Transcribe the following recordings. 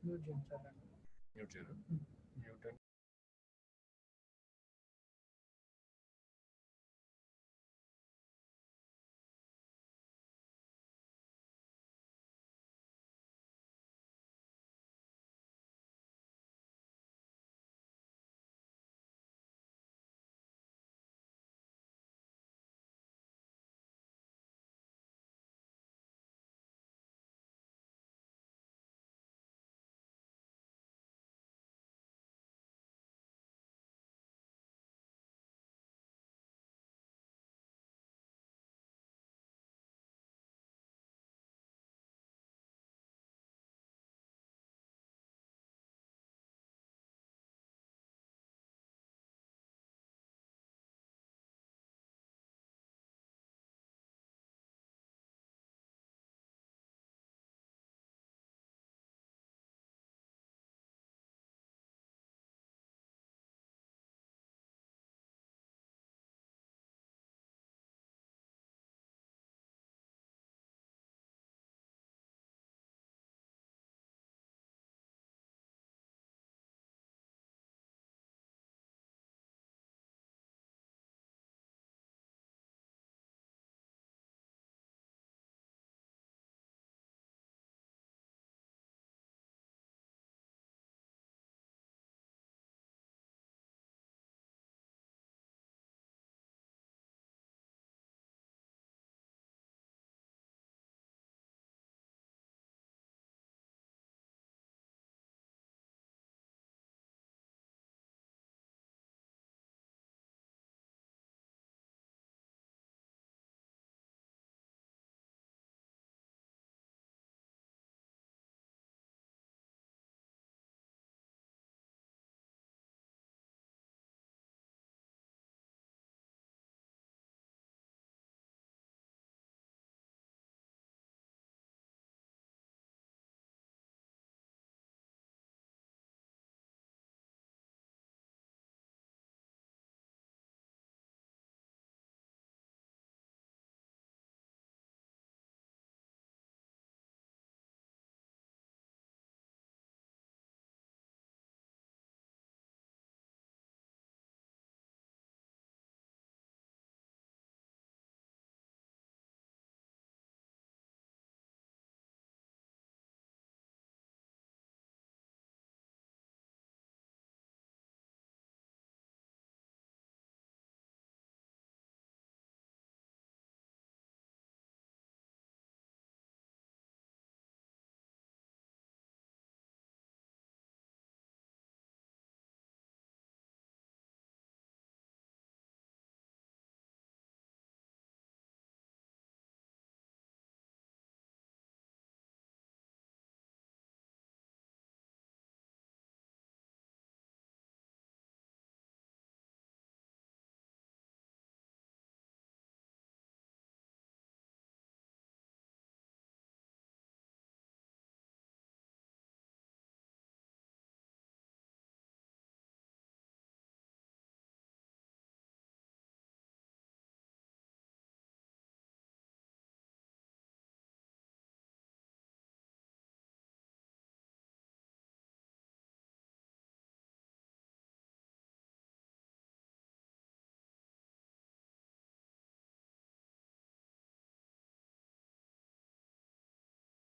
nutrients are Nutrient. Nutrient.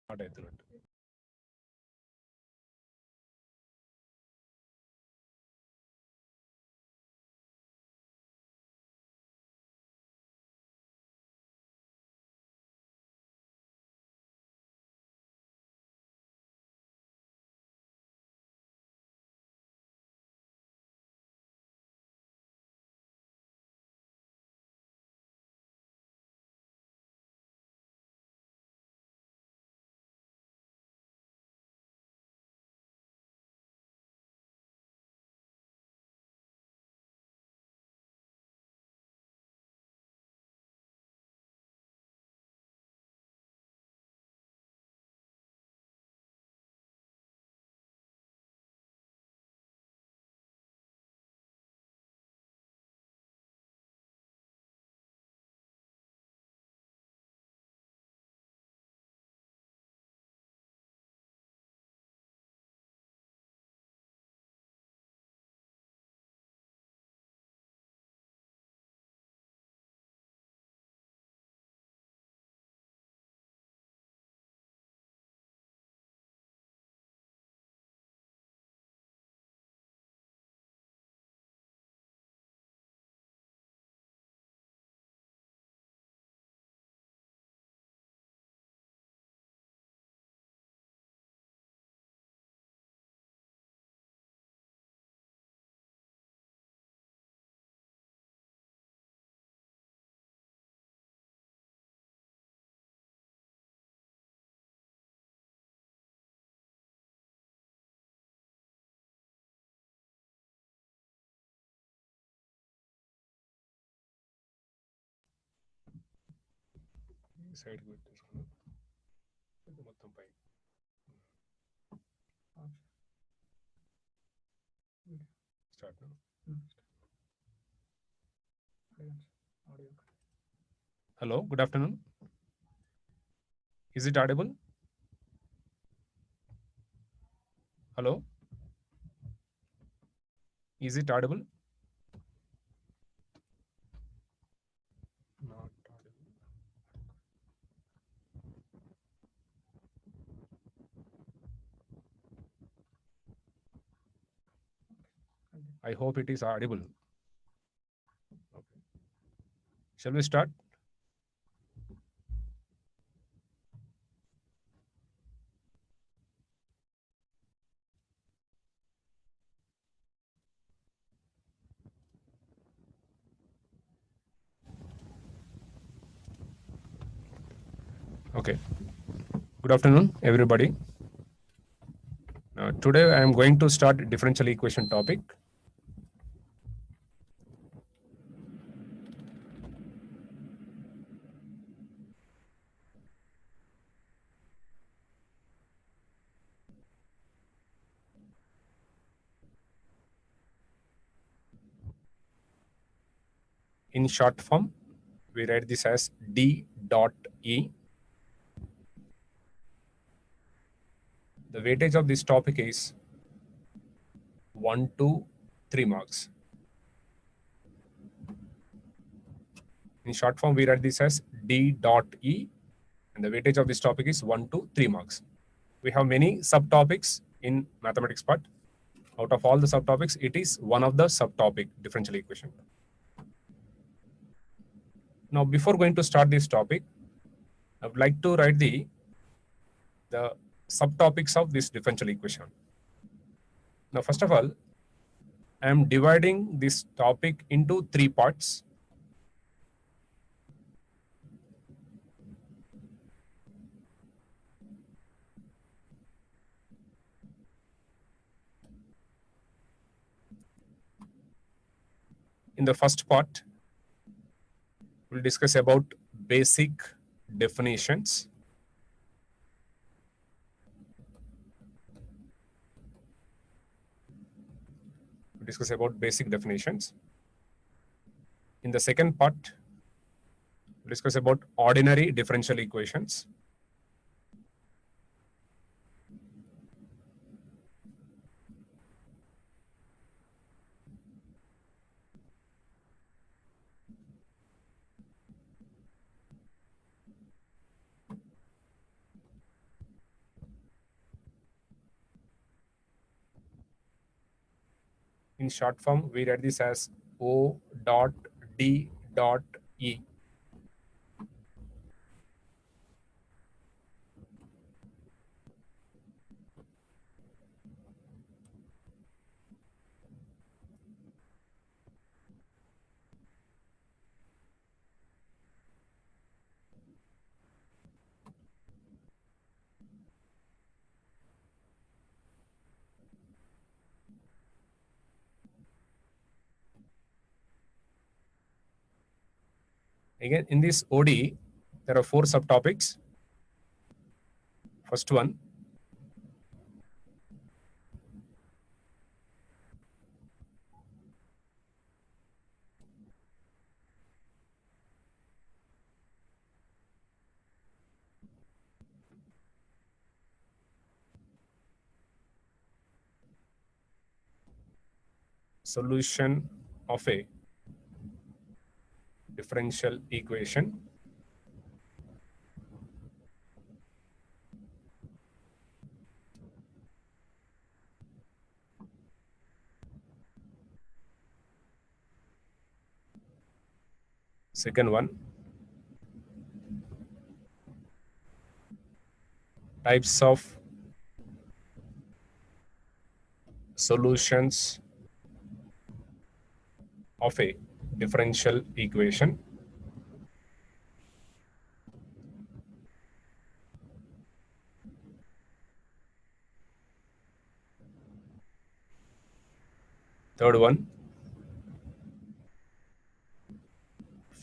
Not accurate. Side పెట్టేసుకున్నాం. ఇది మొత్తం పై start. Hello, good afternoon. Is it audible? Hello? Is it audible? Not audible. I hope it is audible. Okay. Shall we start? Okay. Good afternoon, everybody. Today I am going to start differential equation topic. In short form, we write this as D dot E. The weightage of this topic is 1 to 3 marks. In short form, we write this as D dot E, and the weightage of this topic is 1 to 3 marks. We have many subtopics in mathematics part. Out of all the subtopics, it is one of the subtopic differential equation. Now, before going to start this topic, I would like to write the subtopics of this differential equation. Now, first of all, I am dividing this topic into 3 parts. In the first part, we'll discuss about basic definitions. We'll discuss about basic definitions. In the second part, we'll discuss about ordinary differential equations. In short form, we write this as O dot D dot E. Again, in this OD, there are 4 subtopics. First one, solution of a differential equation. Second one, types of solutions of a differential equation. Third one,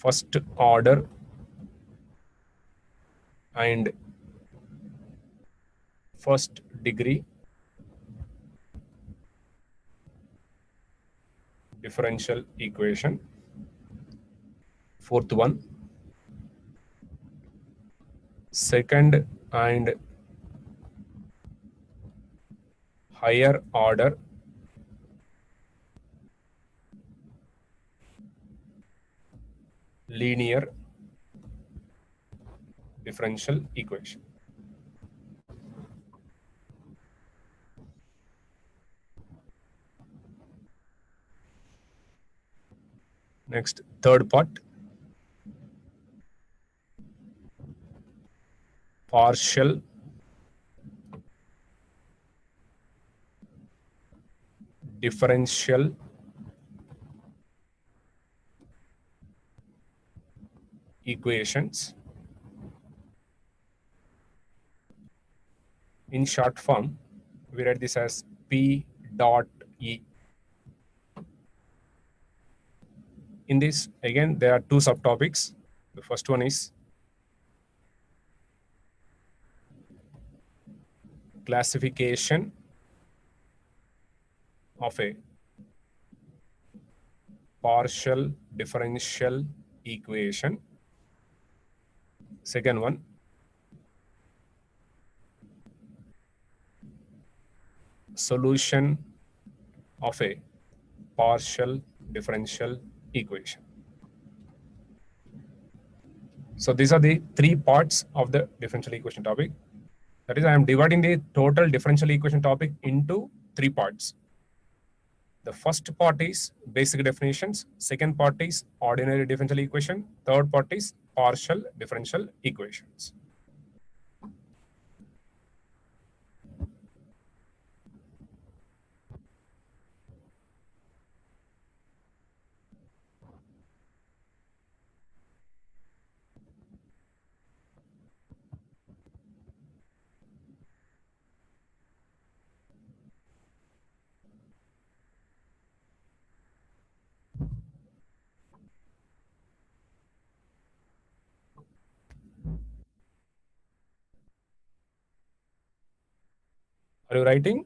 first order and first degree differential equation. Fourth one, second and higher order linear differential equation. Next, third part, partial differential equations. In short form, we write this as P dot E. In this, again, there are two subtopics. The first one is classification of a partial differential equation. Second one, solution of a partial differential equation. So these are the three parts of the differential equation topic. That is, I am dividing the total differential equation topic into three parts. The first part is basic definitions. Second part is ordinary differential equation. Third part is partial differential equations. Are you writing?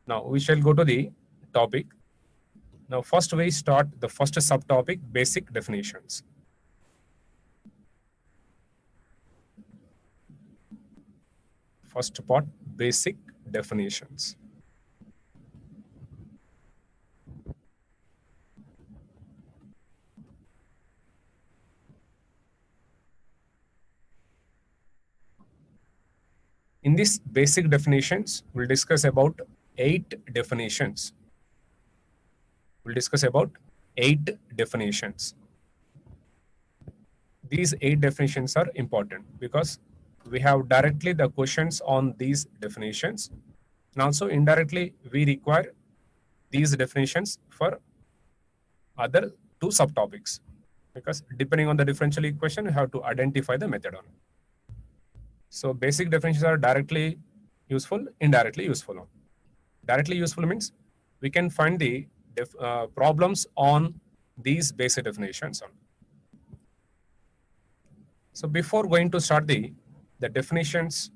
Now we shall go to the topic. Now first we start the first subtopic, basic definitions. First part, basic definitions. In this basic definitions, we'll discuss about 8 definitions. We'll discuss about 8 definitions. These 8 definitions are important because we have directly the questions on these definitions. And also indirectly, we require these definitions for other 2 subtopics. Because depending on the differential equation, you have to identify the method on it. So basic definitions are directly useful, indirectly useful. Directly useful means we can find the problems on these basic definitions. So before going to start the definitions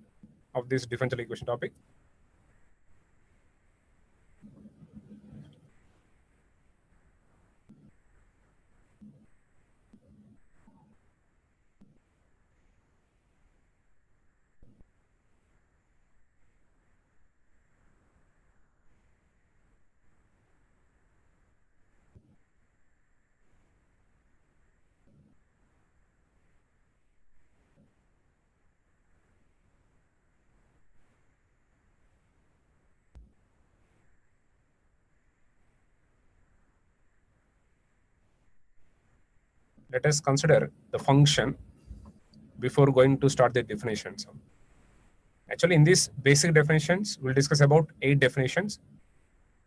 of this differential equation topic, Let us consider the function before going to start the definitions. Actually, in these basic definitions, we'll discuss about 8 definitions.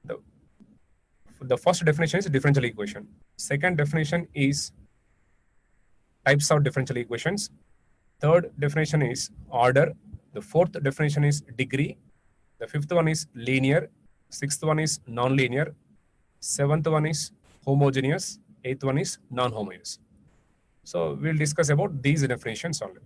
The first definition is differential equation. Second definition is types of differential equations. Third definition is order. The fourth definition is degree. The fifth one is linear. Sixth one is nonlinear. Seventh one is homogeneous. Eighth one is non-homogeneous. So we'll discuss about these definitions only.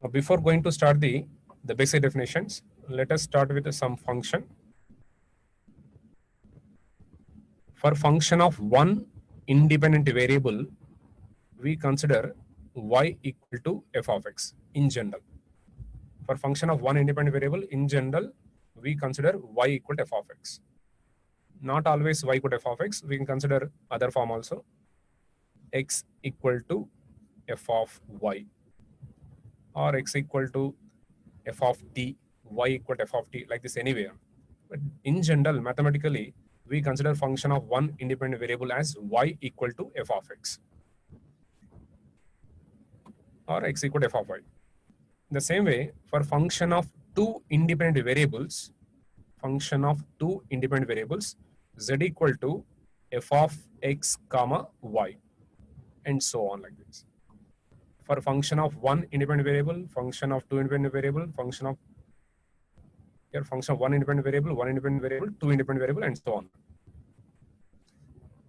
Now, before going to start the basic definitions, let us start with some function. For function of one independent variable, we consider y equal to f of x in general. For function of one independent variable, in general, we consider y equal to f of x. Not always y equal to f of x. We can consider other form also. X equal to f of y, or x equal to f of t, y equal to f of t, like this anywhere. But in general, mathematically, we consider function of one independent variable as y equal to f of x, or x equal to f of y. In the same way, for function of two independent variables, z equal to f of x comma y, and so on like this. For function of one independent variable, function of two independent variable, function of Here function of one independent variable, two independent variable, and so on.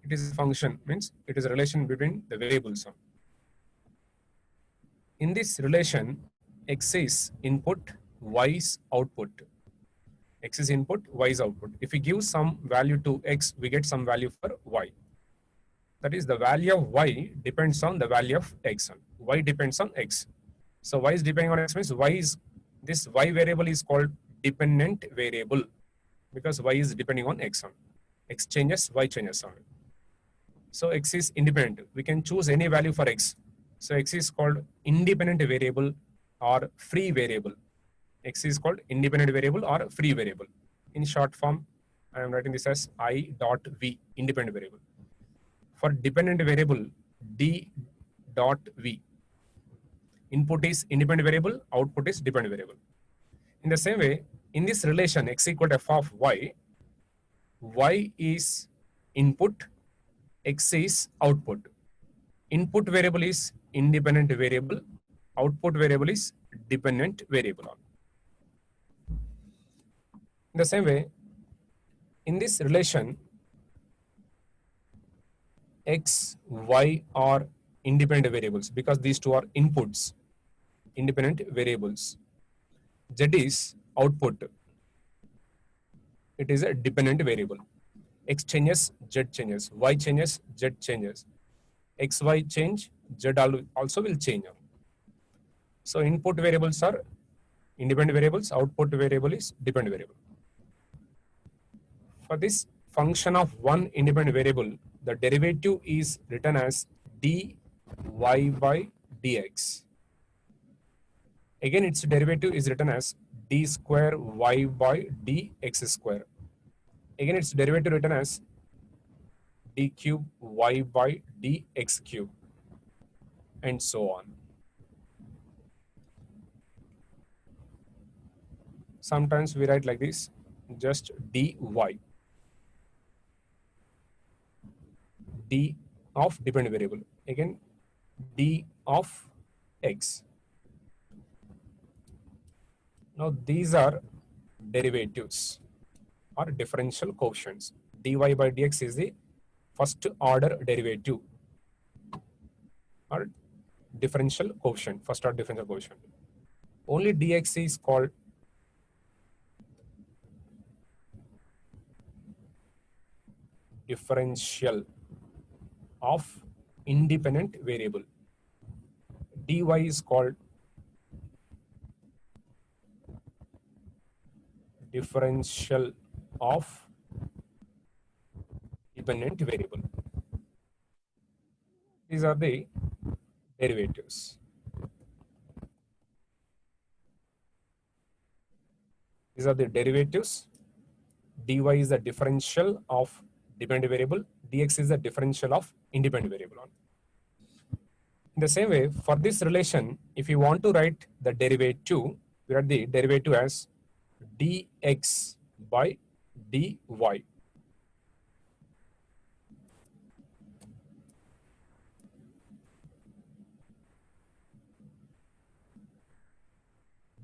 It is a function, means it is a relation between the variables. In this relation, x is input, y is output. X is input, y is output. If we give some value to x, we get some value for y. That is, the value of y depends on the value of x. Y depends on x. So y is depending on x means this y variable is called dependent variable because y is depending on x. X changes, y changes. So x is independent. We can choose any value for x. So x is called independent variable or free variable. X is called independent variable or free variable. In short form, I am writing this as I dot v, independent variable. For dependent variable, d dot v. Input is independent variable, output is dependent variable. In the same way, in this relation x equal to f of y, y is input, x is output. Input variable is independent variable, output variable is dependent variable. In the same way, in this relation, x, y are independent variables because these two are inputs, independent variables. Z is output. It is a dependent variable. X changes, Z changes. Y changes, Z changes. X, Y change, Z also will change. So input variables are independent variables, output variable is dependent variable. For this function of one independent variable, the derivative is written as dy by dx. Again, its derivative is written as d square y by dx square. Again, its derivative written as d cube y by dx cube, and so on. Sometimes we write like this, just dy, d of dependent variable, again d of x. Now these are derivatives or differential coefficients. Dy by dx is the first order derivative or differential coefficient, first order differential coefficient. Only dx is called differential of independent variable. Dy is called differential of dependent variable. These are the derivatives. These are the derivatives. Dy is the differential of dependent variable. Dx is the differential of independent variable. In the same way, for this relation, if you want to write the derivative, we write the derivative as dx by dy.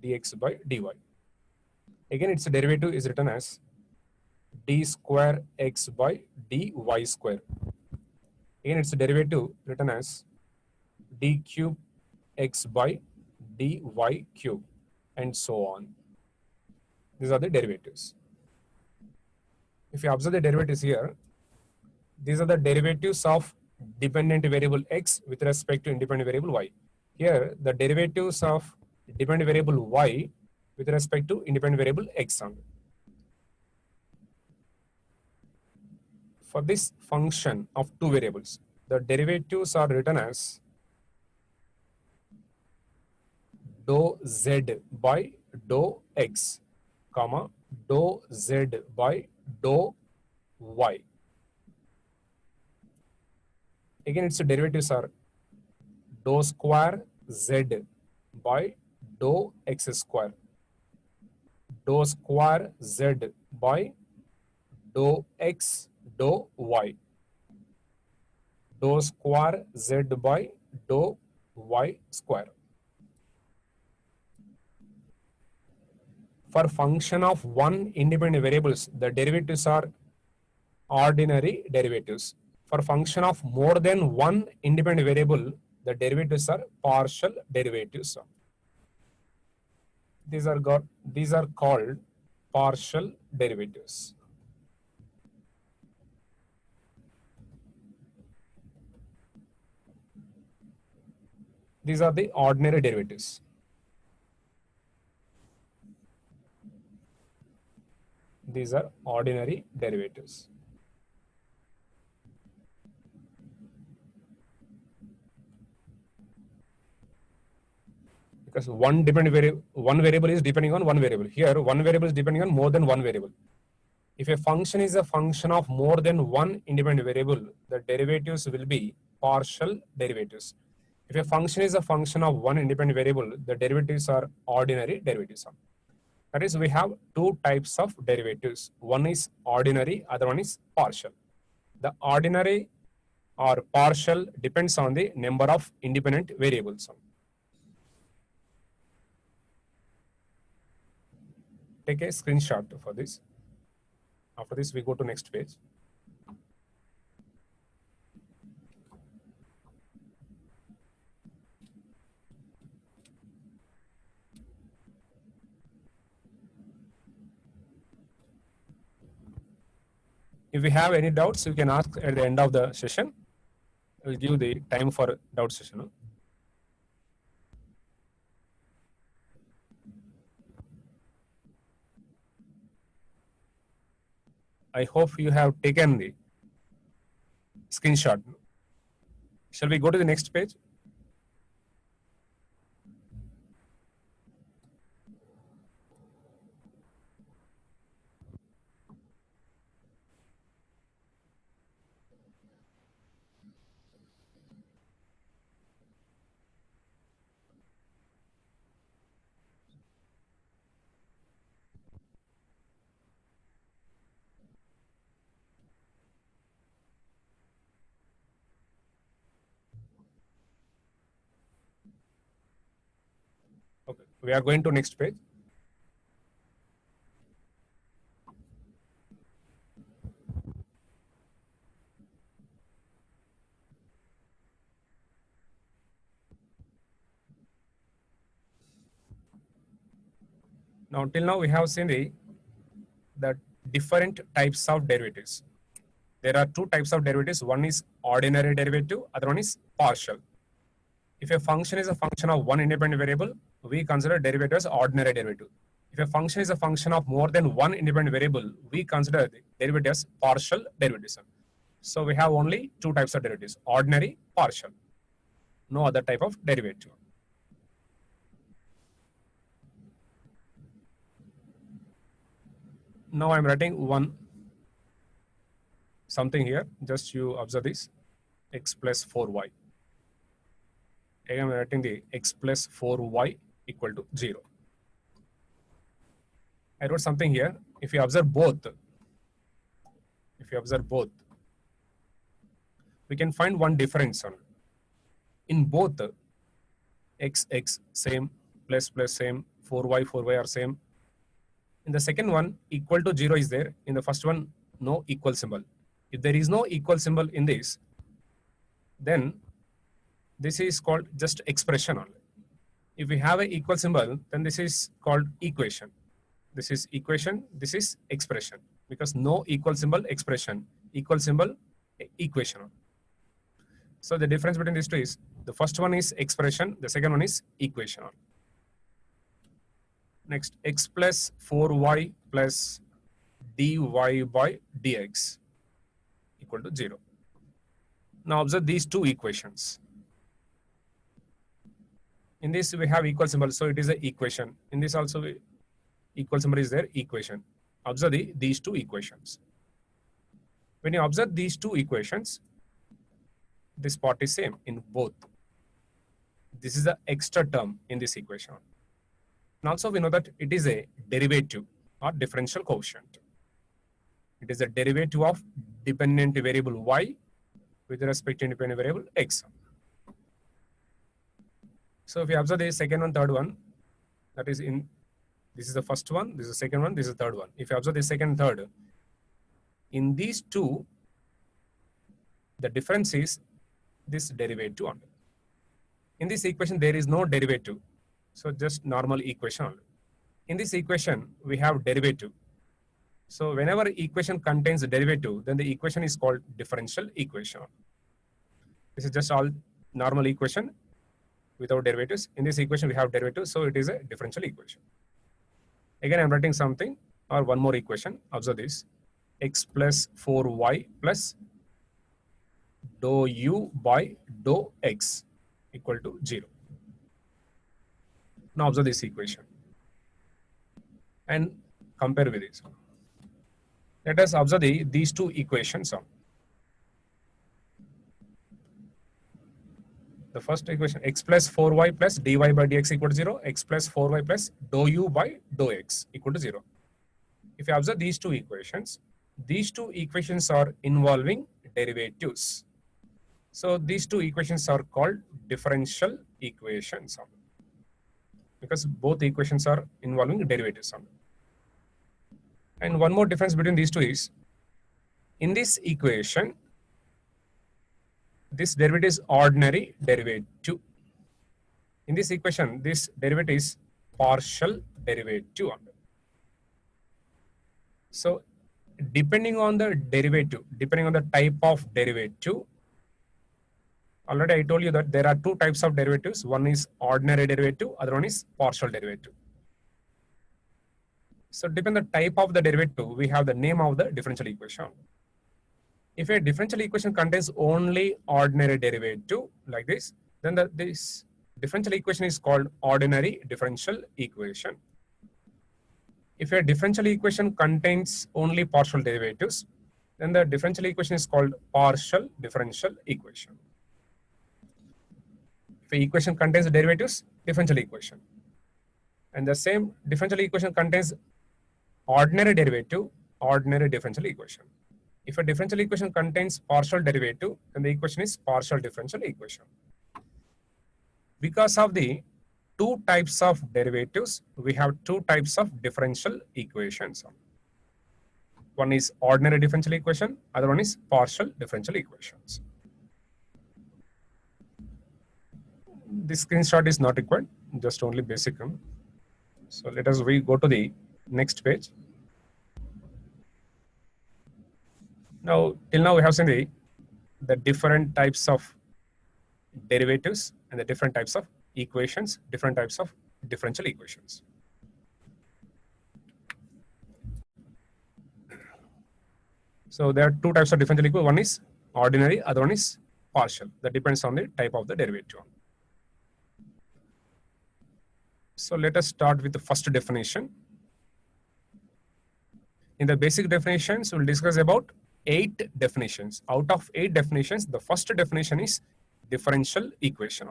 Dx by dy. Again, its derivative is written as d square x by dy square. Again, its derivative written as d cube x by dy cube, and so on. These are the derivatives. If you observe the derivatives here, these are the derivatives of dependent variable x with respect to independent variable y. Here, the derivatives of dependent variable y with respect to independent variable x. For this function of two variables, the derivatives are written as dou z by dou x, comma, dou z by dou y. Again, its derivatives are dou square z by dou x square, dou square z by dou x dou y, dou square z by dou y square. for function of one independent variables, the derivatives are ordinary derivatives. For function of more than one independent variable, the derivatives are partial derivatives. These are called partial derivatives. These are the ordinary derivatives. These are ordinary derivatives. Because one variable is depending on one variable. Here, one variable is depending on more than one variable. If a function is a function of more than one independent variable, the derivatives will be partial derivatives. If a function is a function of one independent variable, the derivatives are ordinary derivatives. That is, we have two types of derivatives. One is ordinary, other one is partial. The ordinary or partial depends on the number of independent variables. Take a screenshot for this. After this, we go to next page. If you have any doubts, you can ask at the end of the session. We'll give the time for doubt session. I hope you have taken the screenshot. Shall we go to the next page? Okay, we are going to next page. Now, till now we have seen the different types of derivatives. There are two types of derivatives. One is ordinary derivative, other one is partial. If a function is a function of one independent variable, we consider derivative as ordinary derivative. If a function is a function of more than one independent variable, we consider the derivative as partial derivatives. So we have only two types of derivatives, ordinary, partial. No other type of derivative. Now I'm writing something here. Just you observe this, x plus 4y. I am writing the x plus 4y equal to 0. I wrote something here. If you observe both, we can find one difference. In both, x same, plus same, 4y are same. In the second one, equal to 0 is there. In the first one, no equal symbol. If there is no equal symbol in this, then this is called just expression only. If we have an equal symbol, then this is called equation. This is equation, this is expression. Because no equal symbol, expression. Equal symbol, equation. So the difference between these two is, the first one is expression, the second one is equation. Next, x plus 4y plus dy by dx equal to 0. Now observe these two equations. In this we have equal symbol, so it is an equation. In this also equal symbol is there, equation. Observe these two equations. When you observe these two equations, this part is same in both. This is the extra term in this equation. And also we know that it is a derivative or differential coefficient. It is a derivative of dependent variable y with respect to independent variable x. So if you observe the second one, third one, that is in This is the first one, this is the second one, this is the third one. If you observe the second and third, in these two, the difference is this derivative only. In this equation, there is no derivative. So just normal equation only. In this equation, we have derivative. So whenever equation contains a derivative, then the equation is called differential equation. This is just all normal equation without derivatives. In this equation, we have derivatives, so it is a differential equation. Again, I'm writing something or one more equation. Observe this: x plus 4y plus dou u by dou x equal to 0. Now observe this equation and compare with this. Let us observe these two equations. The first equation, x plus 4y plus dy by dx equal to 0, x plus 4y plus dou u by dou x equal to 0. If you observe these two equations are involving derivatives. So these two equations are called differential equations because both equations are involving derivatives. And one more difference between these two is, in this equation, this derivative is ordinary derivative. In this equation, this derivative is partial derivative. So depending on the derivative, depending on the type of derivative, already I told you that there are two types of derivatives. One is ordinary derivative, other one is partial derivative. So depending on the type of the derivative, we have the name of the differential equation. If a differential equation contains only ordinary derivative like this, then this differential equation is called ordinary differential equation. If a differential equation contains only partial derivatives, then the differential equation is called partial differential equation. If an equation contains derivatives, differential equation. And the same differential equation contains ordinary derivative, ordinary differential equation. If a differential equation contains partial derivative, then the equation is partial differential equation. Because of the two types of derivatives, we have two types of differential equations. One is ordinary differential equation, other one is partial differential equations. This screenshot is not required, just only basic. So let us go to the next page. Now, till now we have seen the different types of derivatives and the different types of equations, different types of differential equations. So there are two types of differential equation. One is ordinary, other one is partial. That depends on the type of the derivative. So let us start with the first definition. In the basic definitions, we'll discuss about 8 definitions. Out of 8 definitions, the first definition is differential equation.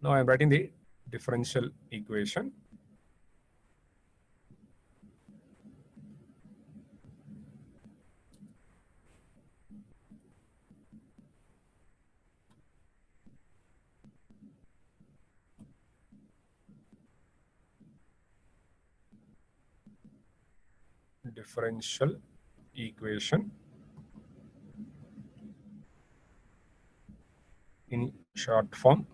Now I'm writing the differential equation. Differential equation in short form.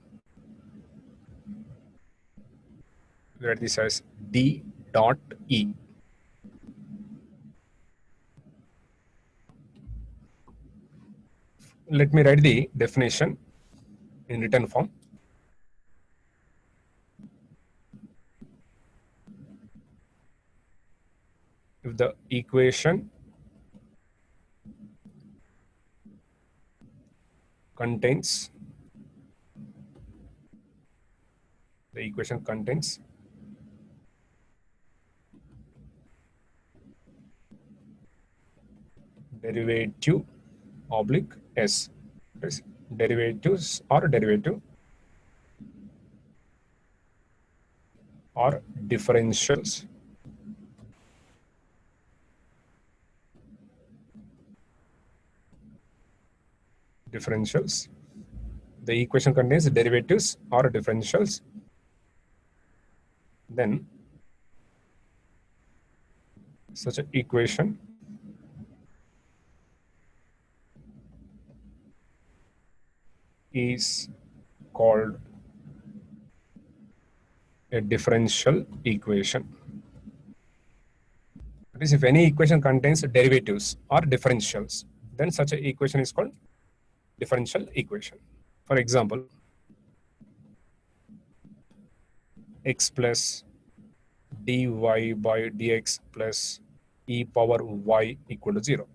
We write this as D dot E. Let me write the definition in written form. If the equation contains derivative oblique S. Derivatives or derivative or differentials. The equation contains derivatives or differentials. Then Such an equation is called a differential equation. That is, if any equation contains derivatives or differentials, then such an equation is called differential equation. For example, x plus dy by dx plus e power y equal to 0.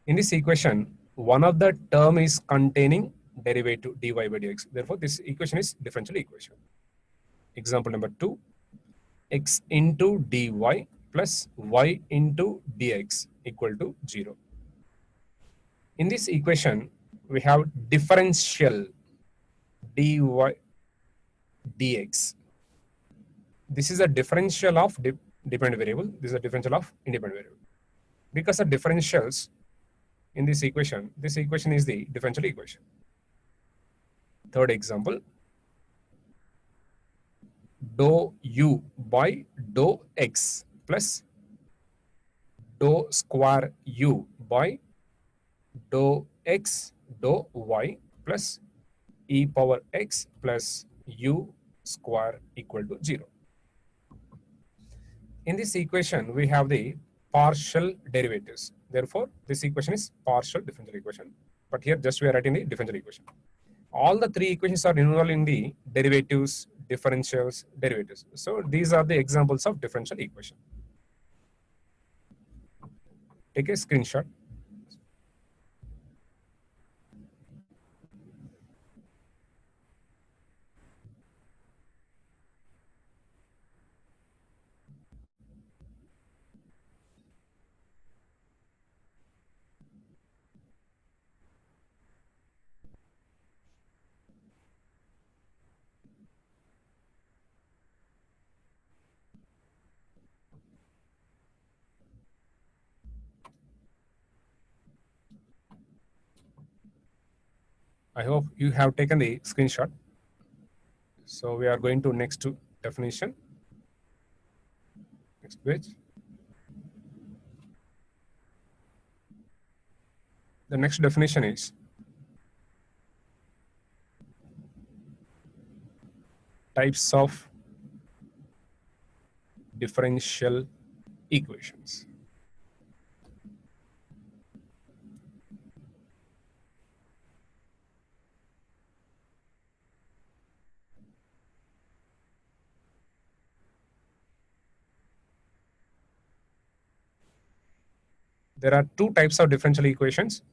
In this equation, one of the term is containing derivative dy by dx. Therefore, this equation is differential equation. Example number 2, x into dy plus y into dx equal to 0. In this equation, we have differential dy dx. This is a differential of dependent variable. This is a differential of independent variable. Because of differentials in this equation is the differential equation. Third example, dou u by dou x plus dou square u by dou x dou y plus e power x plus u square equal to 0. In this equation, we have the partial derivatives. Therefore, this equation is partial differential equation. But here just we are writing the differential equation. All the three equations are involved in the derivatives, differentials, derivatives. So these are the examples of differential equation. Take a screenshot. I hope you have taken the screenshot. So we are going to next to definition. Next page. The next definition is types of differential equations. There are two types of differential equations,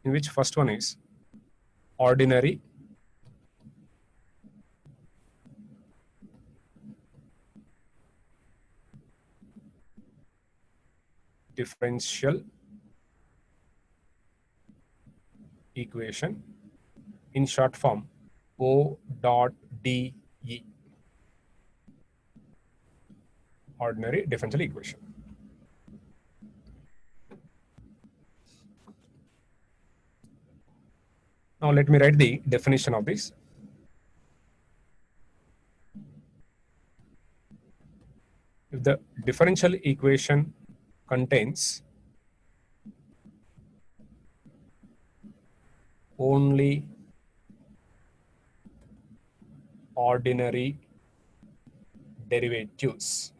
in which first one is ordinary differential equation, in short form ODE, ordinary differential equation. Now let me write the definition of this. If the differential equation contains only ordinary derivatives,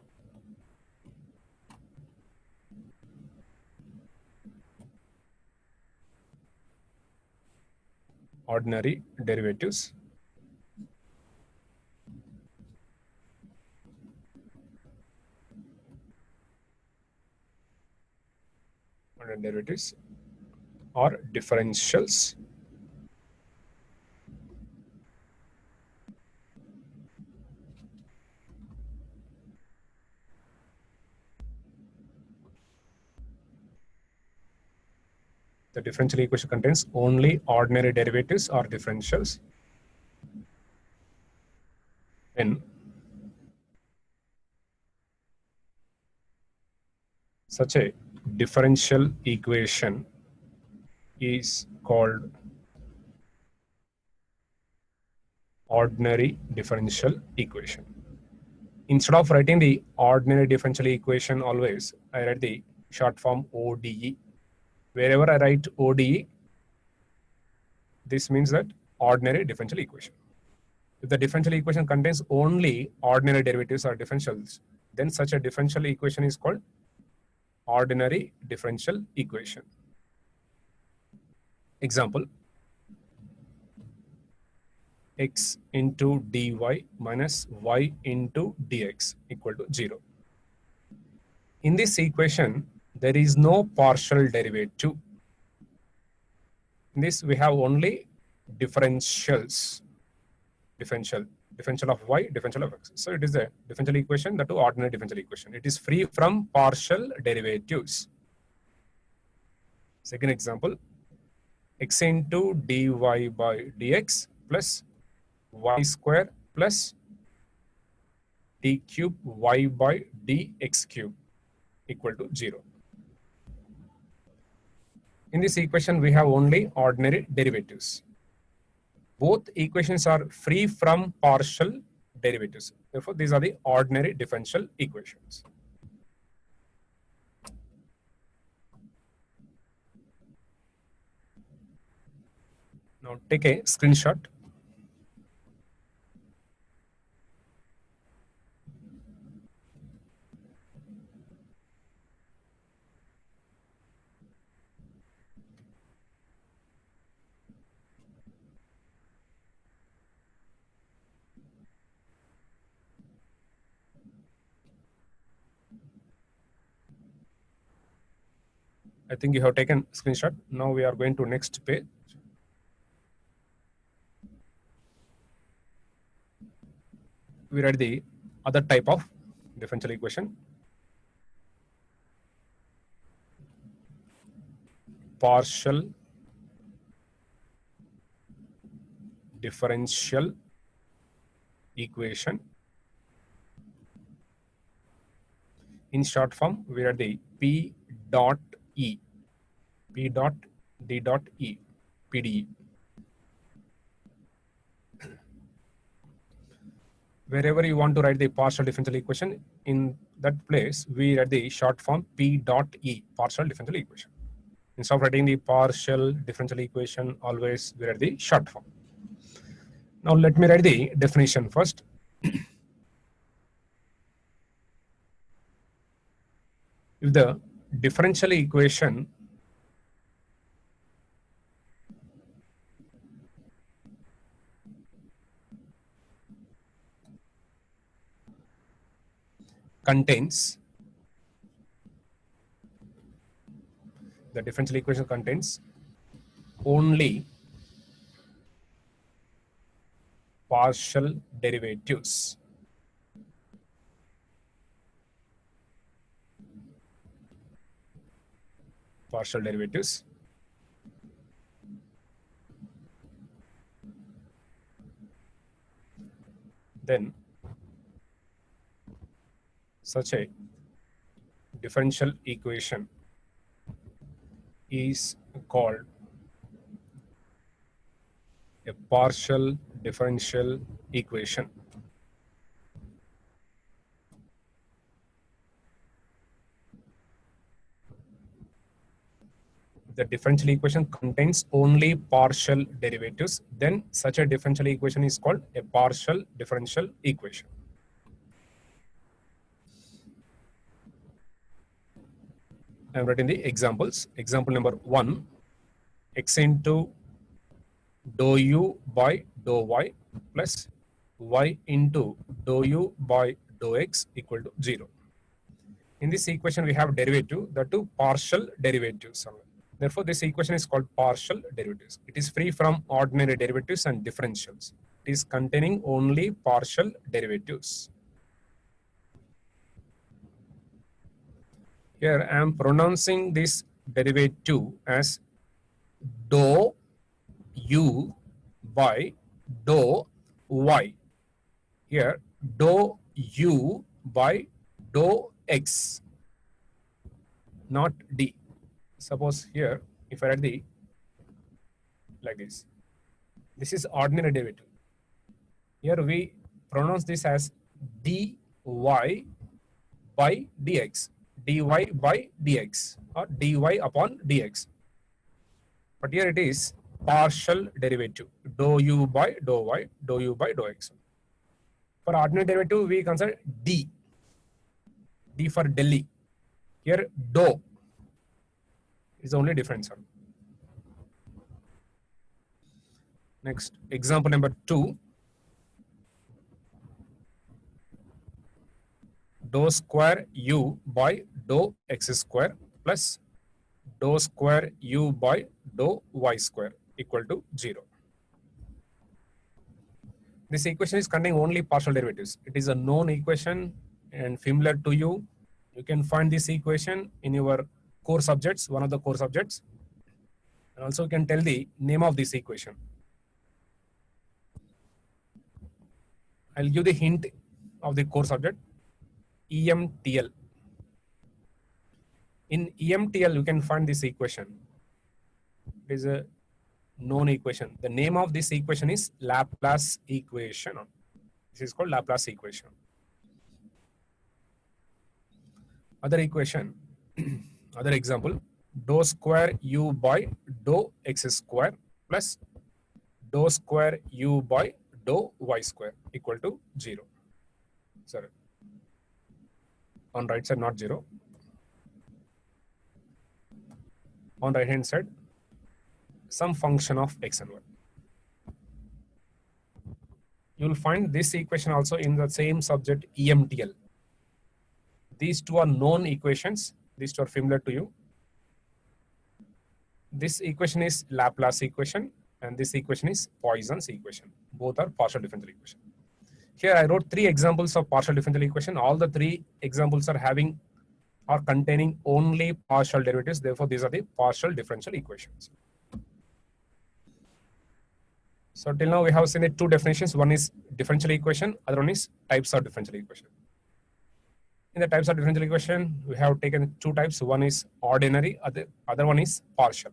ordinary derivatives, or differentials, the differential equation contains only ordinary derivatives or differentials, then such a differential equation is called ordinary differential equation. instead of writing the ordinary differential equation always, I write the short form ODE. Wherever I write ODE, this means that ordinary differential equation. If the differential equation contains only ordinary derivatives or differentials, then such a differential equation is called ordinary differential equation. Example, x into dy minus y into dx equal to 0. In this equation, there is no partial derivative. In this, we have only differentials. Differential of y, differential of x. So it is a differential equation, that to ordinary differential equation. It is free from partial derivatives. Second example, x into dy by dx plus y square plus d cube y by dx cube equal to 0. In this equation, we have only ordinary derivatives. Both equations are free from partial derivatives. Therefore, these are the ordinary differential equations. Now take a screenshot. I think you have taken screenshot. Now we are going to next page. We write the other type of differential equation. Partial differential equation. In short form, we write the P dot E. P dot D dot E. PDE. Wherever you want to write the partial differential equation, in that place, we write the short form P dot E, partial differential equation. Instead of writing the partial differential equation, always we write the short form. Now let me write the definition first. If the differential equation contains, the differential equation contains only partial derivatives. Partial derivatives. Then such a differential equation is called a partial differential equation. The differential equation contains only partial derivatives, then such a differential equation is called a partial differential equation. I am writing the examples. Example number 1, x into dou u by dou y plus y into dou u by dou x equal to 0. In this equation, we have derivative, the two partial derivatives. Therefore, this equation is called partial derivatives. It is free from ordinary derivatives and differentials. It is containing only partial derivatives. Here, I am pronouncing this derivative as dou u by dou y. Here, dou u by dou x, not d. Suppose here, if I write the like this is ordinary derivative. Here we pronounce this as d y by dx, dy by dx, or dy upon dx. But here it is partial derivative, dou u by dou y, dou u by dou x. For ordinary derivative, we consider d, d for Delhi. Here dou is the only difference. Next, example number 2. Dou square u by dou x square plus dou square u by dou y square equal to 0. This equation is containing only partial derivatives. It is a known equation and familiar to you. You can find this equation in your core subjects, one of the core subjects. And also you can tell the name of this equation. I'll give the hint of the core subject, EMTL. In EMTL, you can find this equation. It is a known equation. The name of this equation is Laplace equation. This is called Laplace equation. Other equation, other example, dou square u by dou x square plus dou square u by dou y square equal to 0. Sorry, on right side not 0. On right hand side, some function of x and y. You will find this equation also in the same subject EMTL. These two are known equations. These two are familiar to you. This equation is Laplace equation and this equation is Poisson's equation. Both are partial differential equation. Here I wrote 3 examples of partial differential equation. All the 3 examples are having or containing only partial derivatives. Therefore, these are the partial differential equations. So till now we have seen 2 definitions. One is differential equation, other one is types of differential equation. In the types of differential equation, we have taken 2 types. One is ordinary, other one is partial.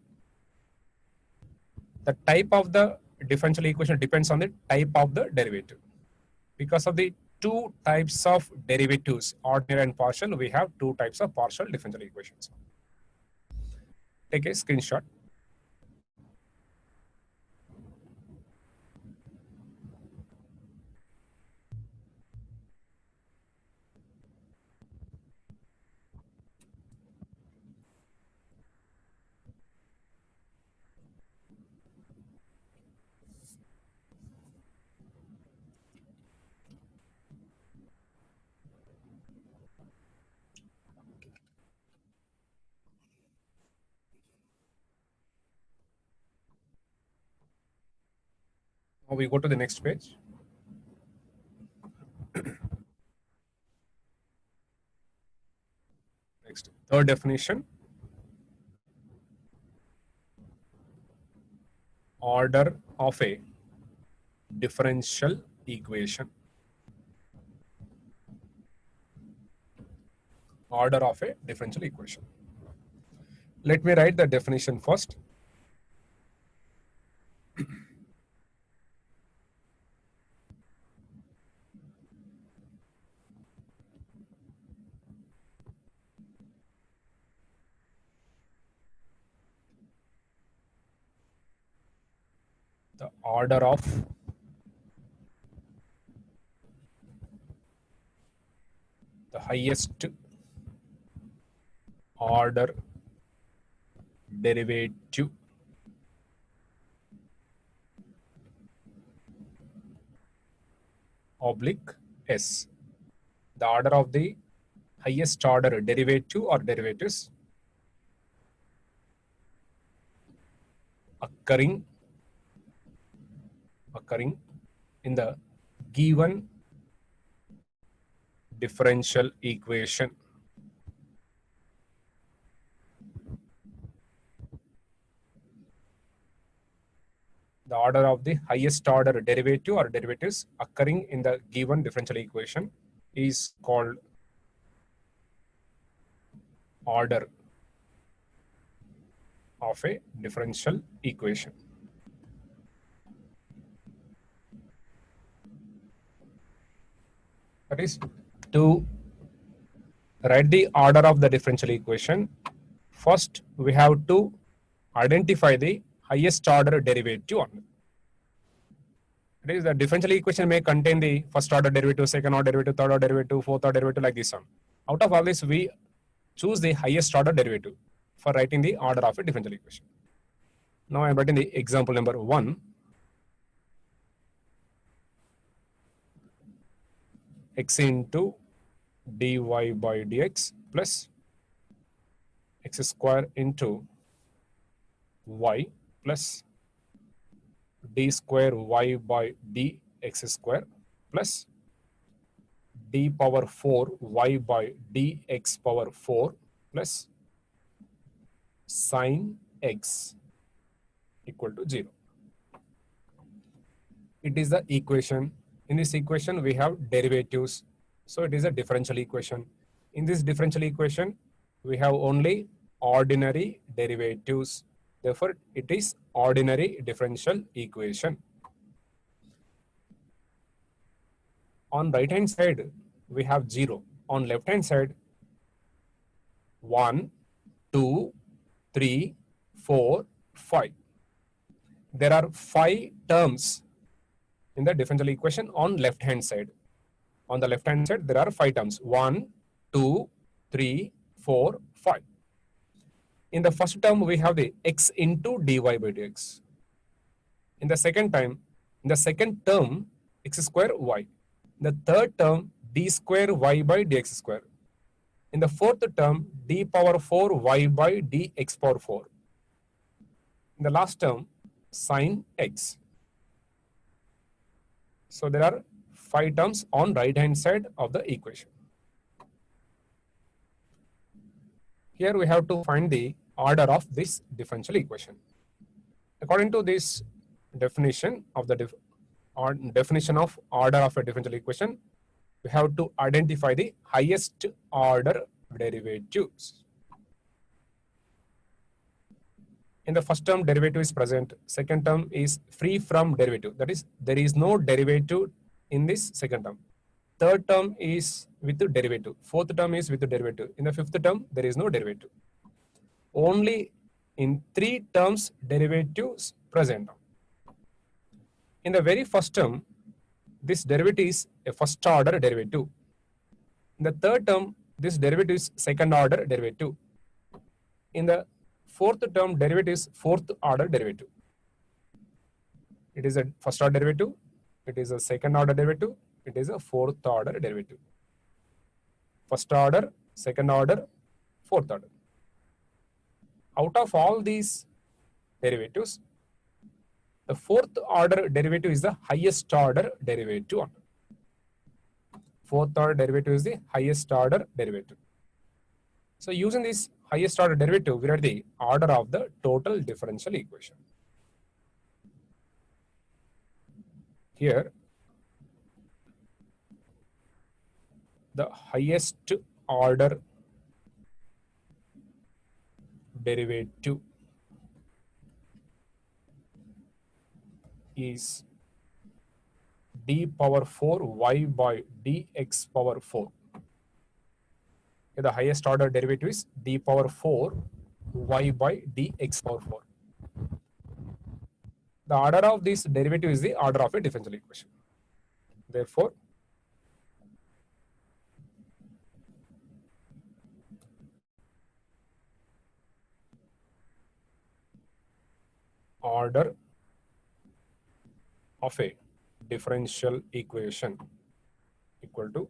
The type of the differential equation depends on the type of the derivative. Because of the 2 types of derivatives, ordinary and partial, we have 2 types of partial differential equations. Take a screenshot. Now we go to the next page. Next, third definition. Order of a differential equation. Order of a differential equation. Let me write the definition first. The order of the highest order derivative oblique S. The order of the highest order derivative or derivatives occurring in the given differential equation. The order of the highest order derivative or derivatives occurring in the given differential equation is called order of a differential equation. That is To write the order of the differential equation, first we have to identify the highest order derivative on it. That is, the differential equation may contain the first order derivative, second order derivative, third order derivative, fourth order derivative, like this one. Out of all this, we choose the highest order derivative for writing the order of a differential equation. Now I am writing the example number 1. X into dy by dx plus x square into y plus d square y by dx square plus d power 4 y by dx power 4 plus sine x equal to 0. It is the equation. In this equation, we have derivatives. So it is a differential equation. In this differential equation, we have only ordinary derivatives. Therefore, it is ordinary differential equation. On right hand side, we have 0. On left hand side, 1, 2, 3, 4, 5. There are 5 terms in the differential equation on left hand side. On the left hand side, there are 5 terms. 1, 2, 3, 4, 5. In the first term, we have the x into dy by dx. In the second term, x square y. In the third term, d square y by dx square. In the fourth term, d power 4 y by dx power 4. In the last term, sine x. So there are 5 terms on right hand side of the equation. Here we have to find the order of this differential equation. According to this definition of the definition of order of a differential equation, we have to identify the highest order derivatives. In the first term, derivative is present. Second term is free from derivative. That is, there is no derivative in this second term. Third term is with the derivative. Fourth term is with the derivative. In the fifth term, there is no derivative. Only in 3 terms, derivatives present. In the very first term, this derivative is a first order derivative. In the third term, this derivative is second order derivative. In the fourth term, derivative is fourth order derivative. It is a first order derivative, it is a second order derivative, it is a fourth order derivative. First order, second order, fourth order. Out of all these derivatives, the fourth order derivative is the highest order derivative. Fourth order derivative is the highest order derivative. So using this highest order derivative, we are the order of the total differential equation. Here, the highest order derivative is d power 4 y by dx power 4. The highest order derivative is d power 4 y by dx power 4. The order of this derivative is the order of a differential equation. Therefore, order of a differential equation equal to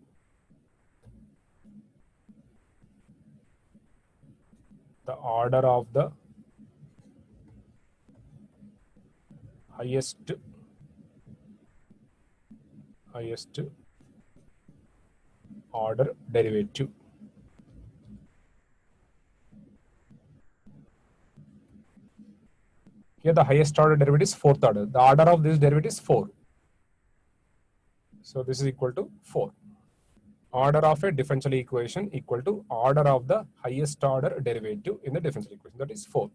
the order of the highest order derivative. Here the highest order derivative is fourth order. The order of this derivative is 4. So this is equal to 4. Order of a differential equation equal to order of the highest order derivative in the differential equation, that is 4.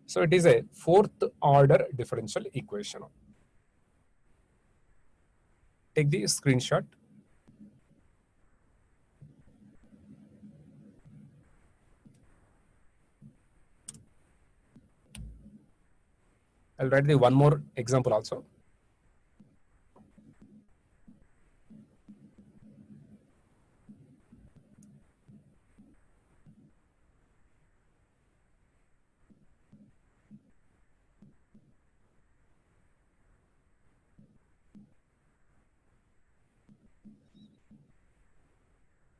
So it is a fourth order differential equation. Take the screenshot. I'll write the one more example also.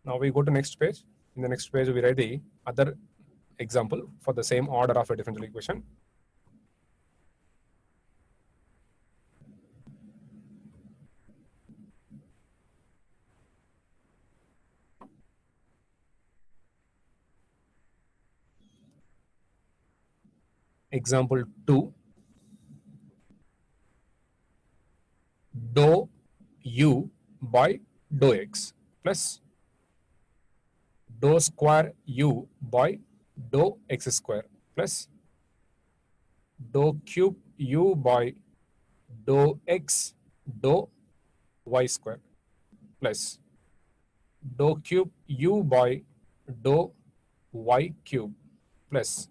Now we go to next page. In the next page, we write the other example for the same order of a differential equation. Example 2, dou u by dou x plus dou square u by dou x square plus dou cube u by dou x dou y square plus dou cube u by dou y cube plus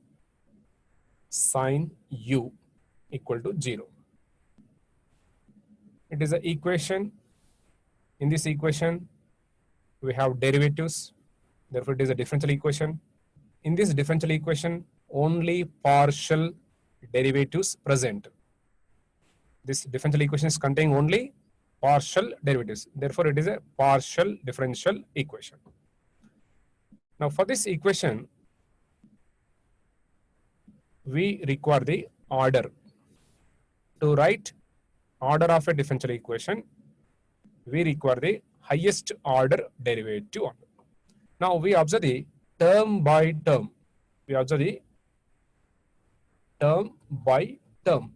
sin u equal to 0. It is an equation. In this equation, we have derivatives. Therefore, it is a differential equation. In this differential equation, only partial derivatives present. This differential equation is containing only partial derivatives. Therefore, it is a partial differential equation. Now, for this equation, we require the order. To write order of a differential equation, we require the highest order derivative. Now, we observe the term by term. We observe the term by term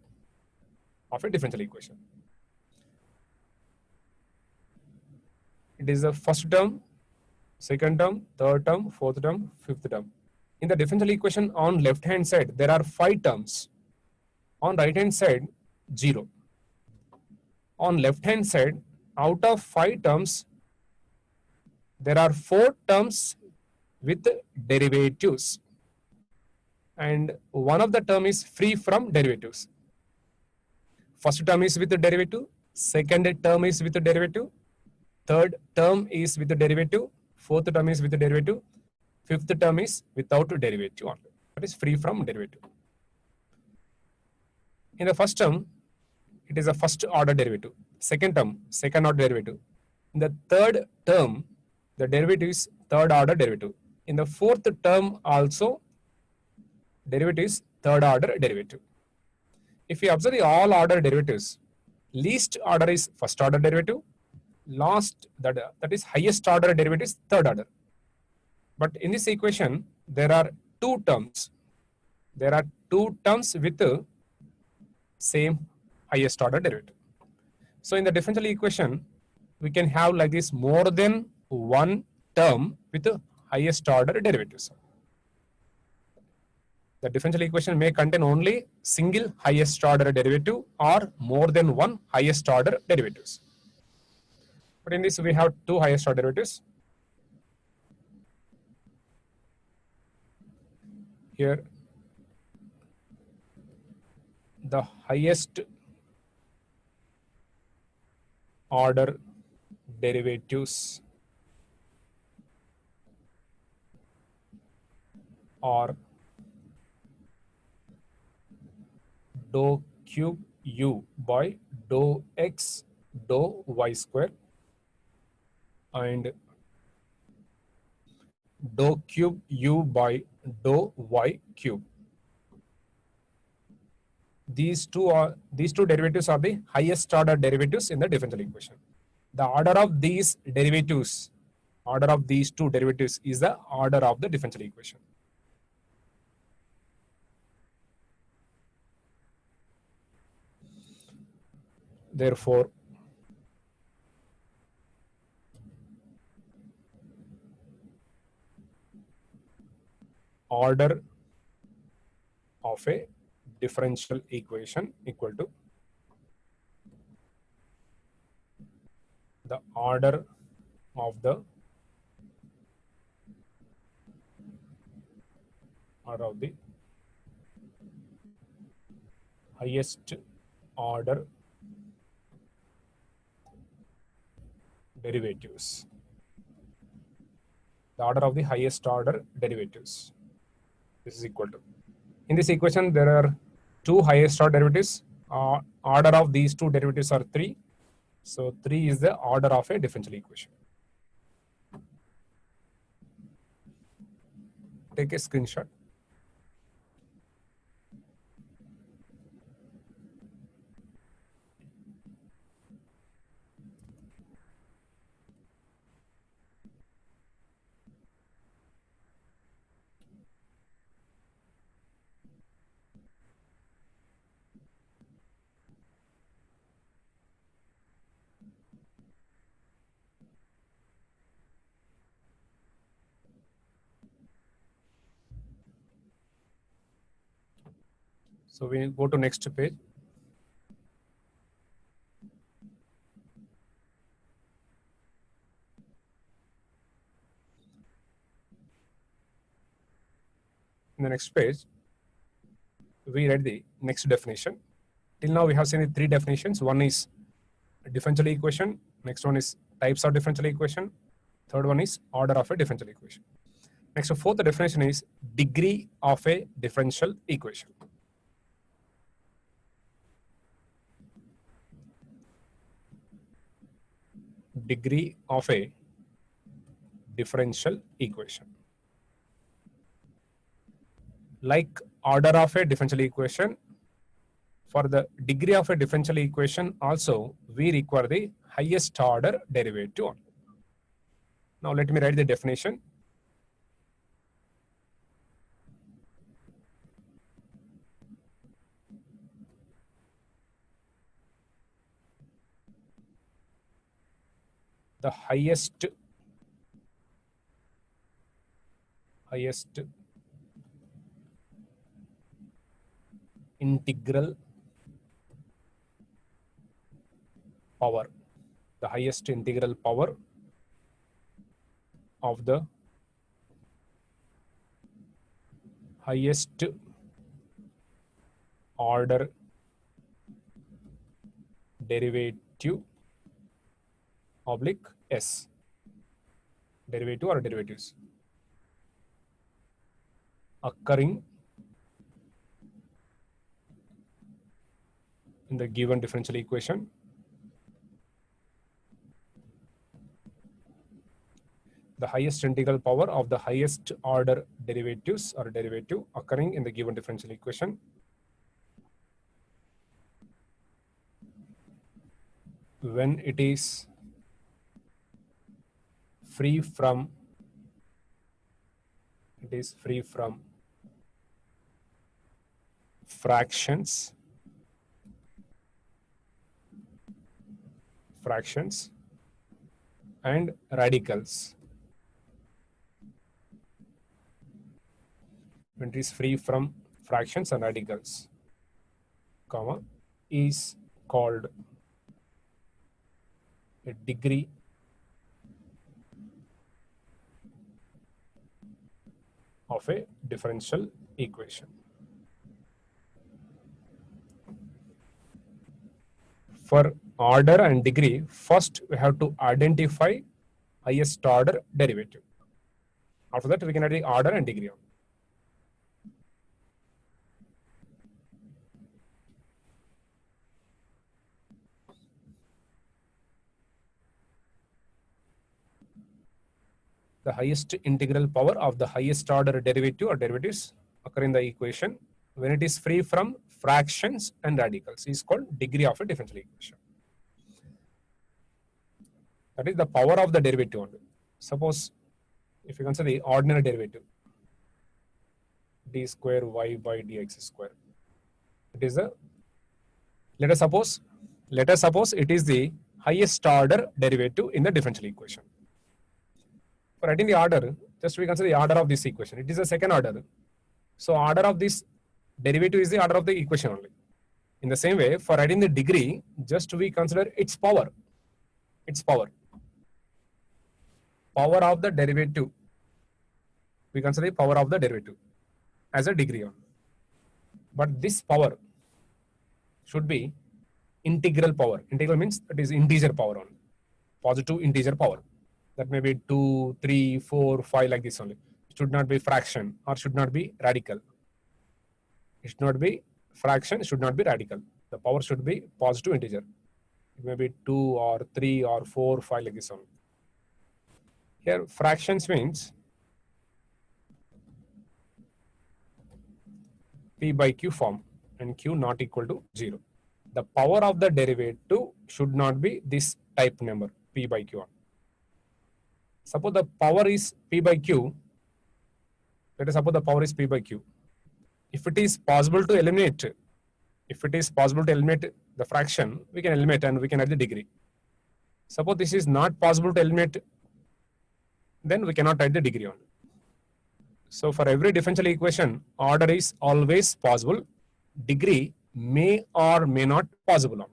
of a differential equation. It is the first term, second term, third term, fourth term, fifth term. In the differential equation on left hand side, there are 5 terms. On right hand side, 0. On left hand side, out of 5 terms, there are 4 terms with derivatives. And one of the term is free from derivatives. First term is with the derivative, second term is with the derivative, third term is with the derivative, fourth term is with the derivative, fifth term is without derivative only. That is free from derivative. In the first term, it is a first order derivative. Second term, second order derivative. In the third term, the derivative is third order derivative. In the fourth term also, derivative is third order derivative. If we observe the all order derivatives, least order is first order derivative, last that is highest order derivative is third order. But in this equation, there are 2 terms. There are 2 terms with same highest order derivative. So in the differential equation, we can have like this more than 1 term with the highest order derivatives. The differential equation may contain only single highest order derivative or more than 1 highest order derivatives. But in this, we have 2 highest order derivatives. Here, the highest order derivatives are dou cube u by dou x dou y square and dou cube u by dou y cube. These two derivatives are the highest order derivatives in the differential equation. The order of these derivatives, order of these 2 derivatives is the order of the differential equation. Therefore, order of a differential equation equal to the order of the highest order derivatives. The order of the highest order derivatives. This is equal to. In this equation, there are two highest order derivatives. Order of these two derivatives are 3. So 3 is the order of a differential equation. Take a screenshot. So we go to next page. In the next page, we read the next definition. Till now, we have seen the 3 definitions. One is differential equation. Next one is types of differential equation. Third one is order of a differential equation. Next, the fourth definition is degree of a differential equation. Degree of a differential equation. Like order of a differential equation, for the degree of a differential equation also, we require the highest order derivative only. Now let me write the definition. The highest integral power, the highest integral power of the highest order derivative oblique S, derivative or derivatives occurring in the given differential equation the highest integral power of the highest order derivatives or derivative occurring in the given differential equation when it is free from fractions and radicals. When it is free from fractions and radicals, comma, is called a degree of a differential equation. For order and degree, first we have to identify highest order derivative. After that, we can add the order and degree on. The highest integral power of the highest order derivative or derivatives occur in the equation when it is free from fractions and radicals is called degree of a differential equation. That is the power of the derivative only. Suppose if you consider the ordinary derivative, d square y by dx square. It is a, let us suppose it is the highest order derivative in the differential equation. For writing the order, just we consider the order of this equation. It is the second order. So order of this derivative is the order of the equation only. In the same way, for writing the degree, just we consider its power. Power of the derivative. We consider the power of the derivative as a degree only. But this power should be integral power. Integral means it is integer power only. Positive integer power. That may be 2, 3, 4, 5 like this only. It should not be fraction or should not be radical. It should not be fraction, should not be radical. The power should be positive integer. It may be 2 or 3 or 4, 5 like this only. Here fractions means P by Q form and Q not equal to 0. The power of the derivative should not be this type number P by Q. Suppose the power is P by Q. Let us suppose the power is P by Q. If it is possible to eliminate, the fraction, we can eliminate and we can add the degree. Suppose this is not possible to eliminate, then we cannot add the degree on. So for every differential equation, order is always possible. Degree may or may not possible on.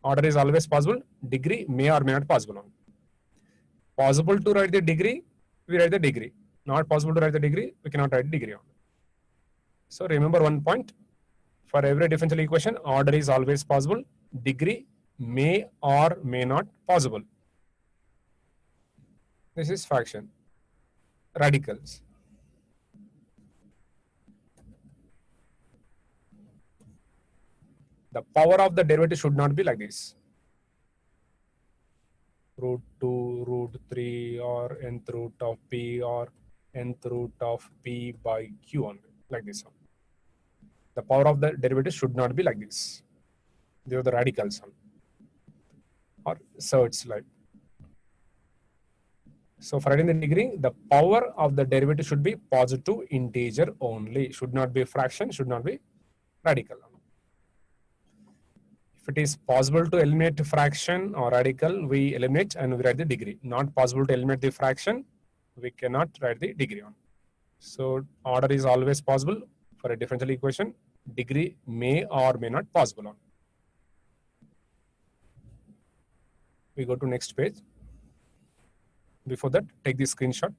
Order is always possible. Degree may or may not possible on. Possible to write the degree, we write the degree. Not possible to write the degree, we cannot write degree on. So remember one point. For every differential equation, order is always possible. Degree may or may not possible. This is fraction. Radicals. The power of the derivative should not be like this. Root 2, root 3 or nth root of P or nth root of P by Q only, like this one. The power of the derivative should not be like this. These are the radicals or surds like. So for writing the degree, the power of the derivative should be positive integer only. Should not be fraction, should not be radical. If it is possible to eliminate fraction or radical, we eliminate and we write the degree. Not possible to eliminate the fraction, we cannot write the degree on. So order is always possible for a differential equation. Degree may or may not possible on. We go to next page. Before that, take the screenshot.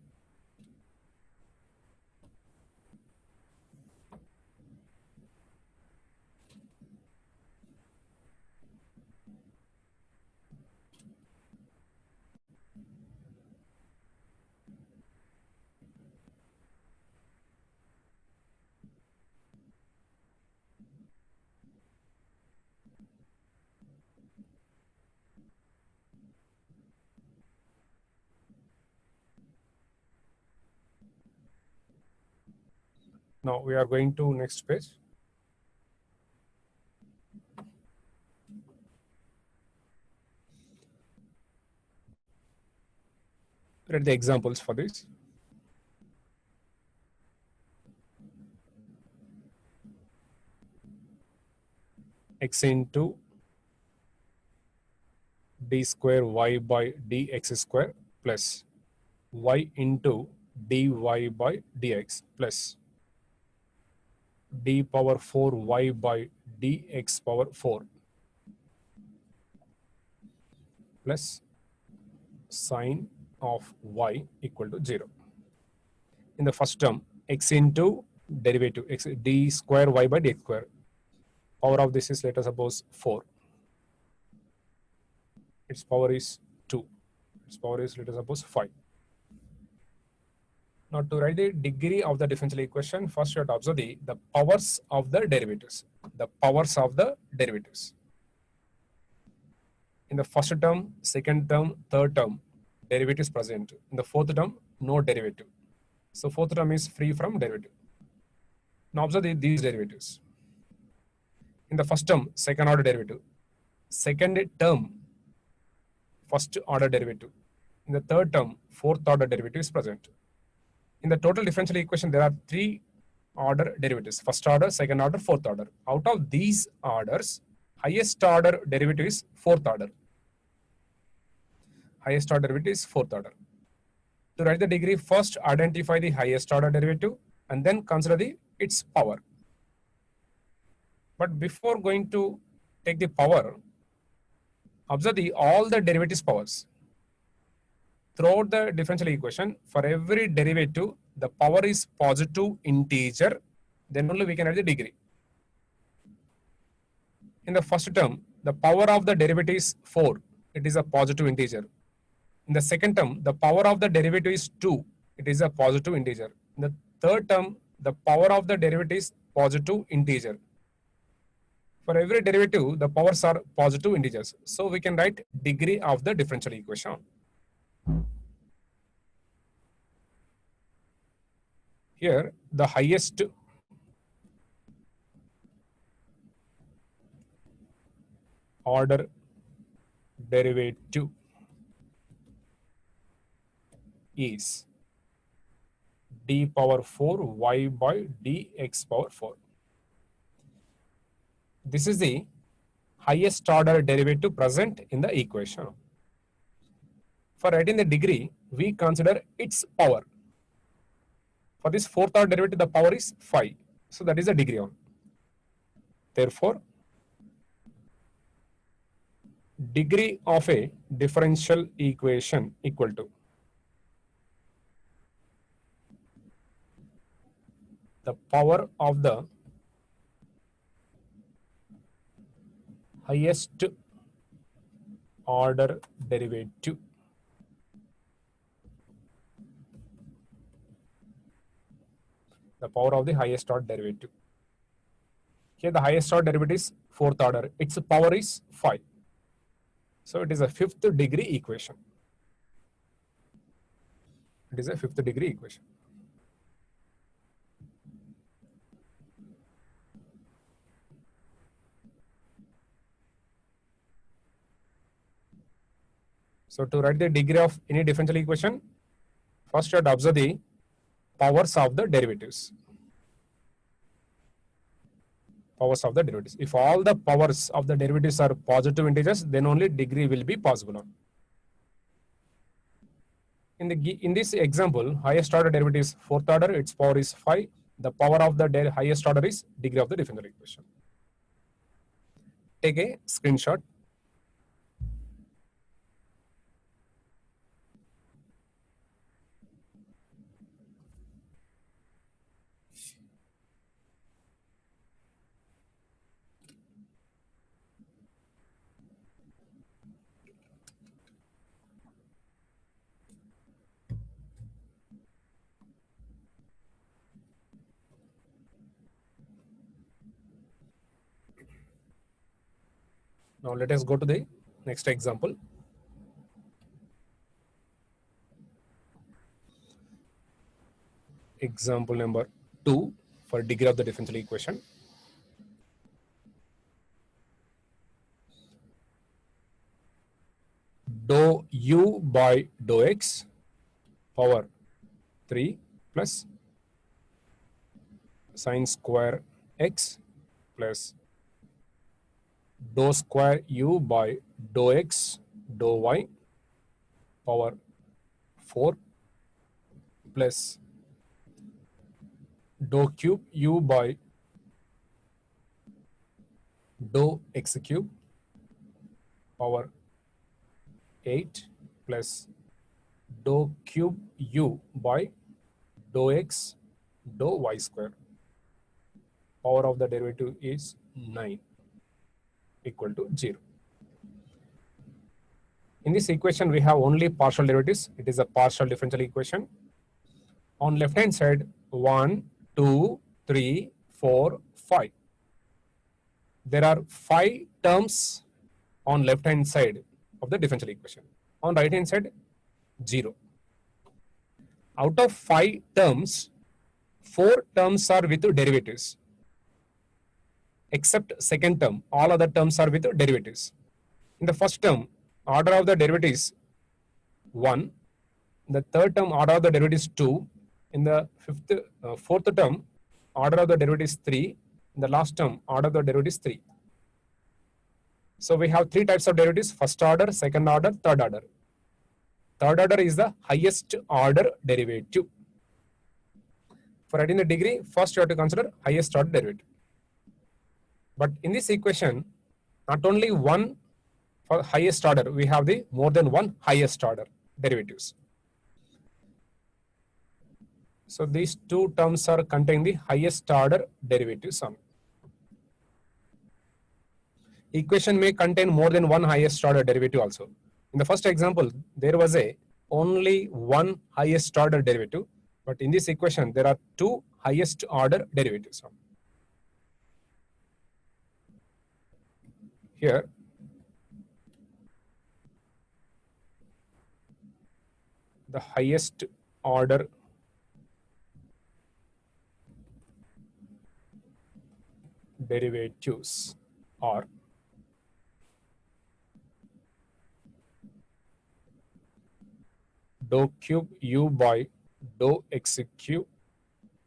Now we are going to next page. Read the examples for this. X into d square y by dx square plus y into dy by dx plus d power 4 y by dx power 4 plus sine of y equal to 0. In the first term, x into derivative, x d square y by dx square. Power of this is, let us suppose, 4. Its power is 2. Its power is, let us suppose, 5. Now to write the degree of the differential equation, first you have to observe the powers of the derivatives. The powers of the derivatives. In the first term, second term, third term, derivative is present. In the fourth term, no derivative. So fourth term is free from derivative. Now observe these derivatives. In the first term, second order derivative. Second term, first order derivative. In the third term, fourth order derivative is present. In the total differential equation, there are 3 order derivatives. First order, second order, fourth order. Out of these orders, highest order derivative is fourth order. Highest order derivative is fourth order. To write the degree, first identify the highest order derivative and then consider its power. But before going to take the power, observe all the derivatives powers. Throughout the differential equation, for every derivative, the power is positive integer, then only we can have the degree. In the first term, the power of the derivative is 4. It is a positive integer. In the second term, the power of the derivative is 2. It is a positive integer. In the third term, the power of the derivative is positive integer. For every derivative, the powers are positive integers. So we can write degree of the differential equation. Here, the highest order derivative is d power 4 y by dx power 4. This is the highest order derivative present in the equation. For writing the degree, we consider its power. For this fourth order derivative, the power is 5. So that is the degree on. Therefore, degree of a differential equation equal to the power of the highest order derivative highest order derivative. Here the highest order derivative is fourth order. Its power is 5. So it is a fifth degree equation. It is a fifth degree equation. So to write the degree of any differential equation, first you have to observe the powers of the derivatives. Powers of the derivatives. If all the powers of the derivatives are positive integers, then only degree will be possible. In this example, highest order derivative is fourth order, its power is 5. The power of the highest order is degree of the differential equation. Take a screenshot. Now let us go to the next example. Example number 2 for degree of the differential equation. Dou u by dou x power 3 plus sine square x plus dou square u by dou x dou y power 4 plus dou cube u by dou x cube power 8 plus dou cube u by dou x dou y square. Power of the derivative is 9 equal to 0. In this equation, we have only partial derivatives. It is a partial differential equation. On left hand side, 1, 2, 3, 4, 5. There are 5 terms on left hand side of the differential equation. On right hand side, 0. Out of 5 terms, 4 terms are with derivatives. Except second term, all other terms are with derivatives. In the first term, order of the derivative is 1. In the third term, order of the derivative is 2. In the fourth term, order of the derivative is 3. In the last term, order of the derivative is 3. So we have 3 types of derivatives: first order, second order, third order. Third order is the highest order derivative. For writing the degree, first you have to consider highest order derivative. But in this equation, not only one for highest order, we have the more than one highest order derivatives. So these 2 terms are containing the highest order derivatives on. equation may contain more than one highest order derivative also. In the first example, there was a only one highest order derivative, but in this equation, there are two highest order derivatives. Here, the highest order derivatives are dou cube u by dou x cube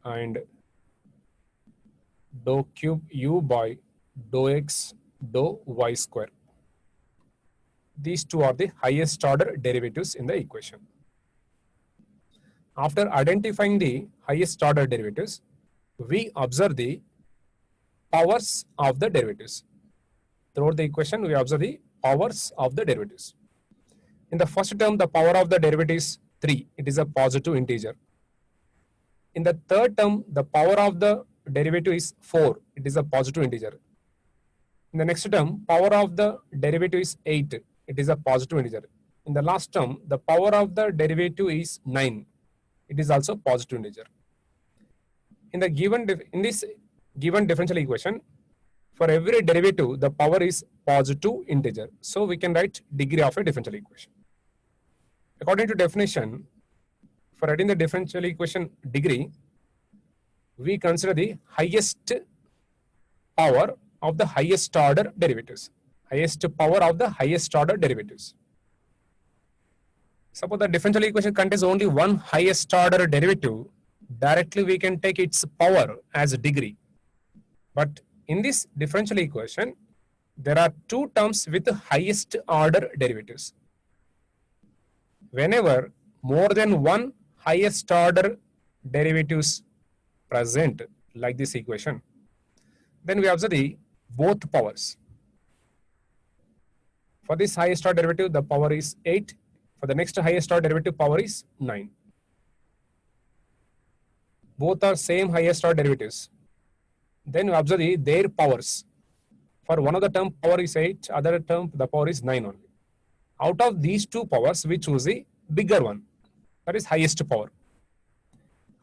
and dou cube u by dou x dou y square. These two are the highest order derivatives in the equation. After identifying the highest order derivatives, we observe the powers of the derivatives. Throughout the equation, we observe the powers of the derivatives. In the first term, the power of the derivative is 3. It is a positive integer. In the third term, the power of the derivative is 4. It is a positive integer. In the next term, power of the derivative is 8. It is a positive integer. In the last term, the power of the derivative is 9. It is also positive integer. In this given differential equation, for every derivative, the power is positive integer. So we can write degree of a differential equation. According to definition, for writing the differential equation degree, we consider the highest power of the highest order derivatives. Highest power of the highest order derivatives. Suppose the differential equation contains only one highest order derivative, directly we can take its power as a degree. But in this differential equation, there are two terms with the highest order derivatives. Whenever more than one highest order derivatives present, like this equation, then we observe the both powers. For this highest order derivative, the power is 8. For the next highest order derivative, power is 9. Both are same highest order derivatives. Then we observe their powers. For one of the term, power is 8. Other term, the power is 9 only. Out of these two powers, we choose the bigger one. That is highest power.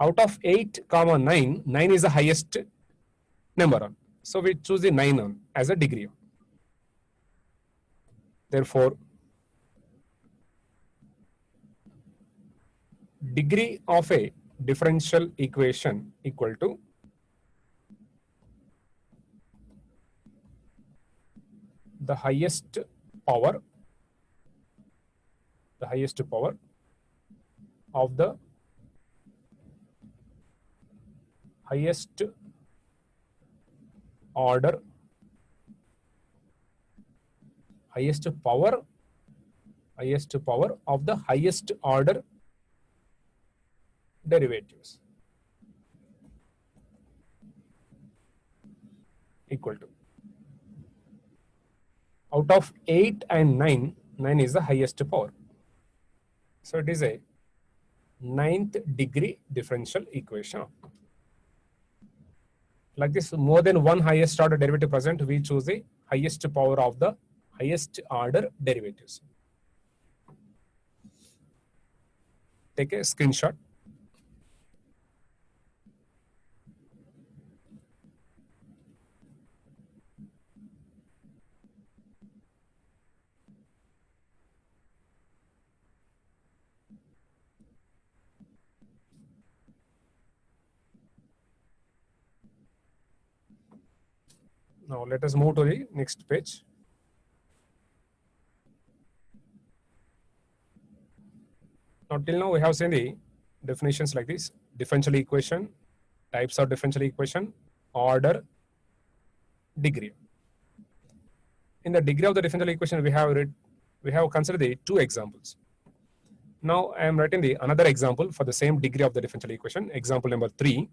Out of 8, 9, 9 is the highest number. So we choose the 9 as a degree. Therefore, degree of a differential equation equal to the highest power of the highest order, highest power of the highest order derivatives equal to, out of 8 and 9, 9 is the highest power. So it is a 9th degree differential equation. Like this, more than one highest order derivative present, we choose the highest power of the highest order derivatives. Take a screenshot. Now let us move to the next page. Now till now we have seen the definitions like this: differential equation, types of differential equation, order, degree. In the degree of the differential equation, we have considered the two examples. Now I am writing the another example for the same degree of the differential equation. Example number 3.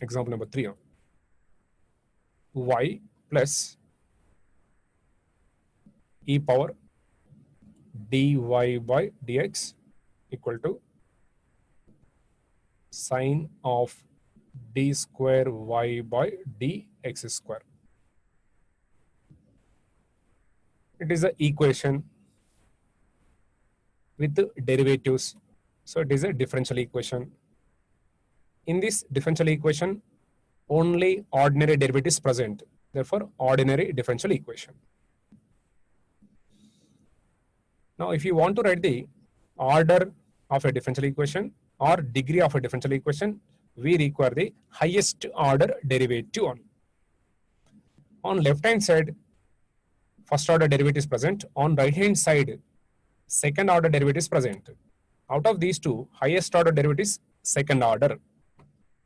Example number 3. Y plus e power dy by dx equal to sine of d square y by dx square. It is an equation with derivatives. So it is a differential equation. In this differential equation, only ordinary derivative is present. Therefore, ordinary differential equation. Now, if you want to write the order of a differential equation or degree of a differential equation, we require the highest order derivative on. On left hand side, first order derivative is present. On right hand side, second order derivative is present. Out of these two, highest order derivative is second order.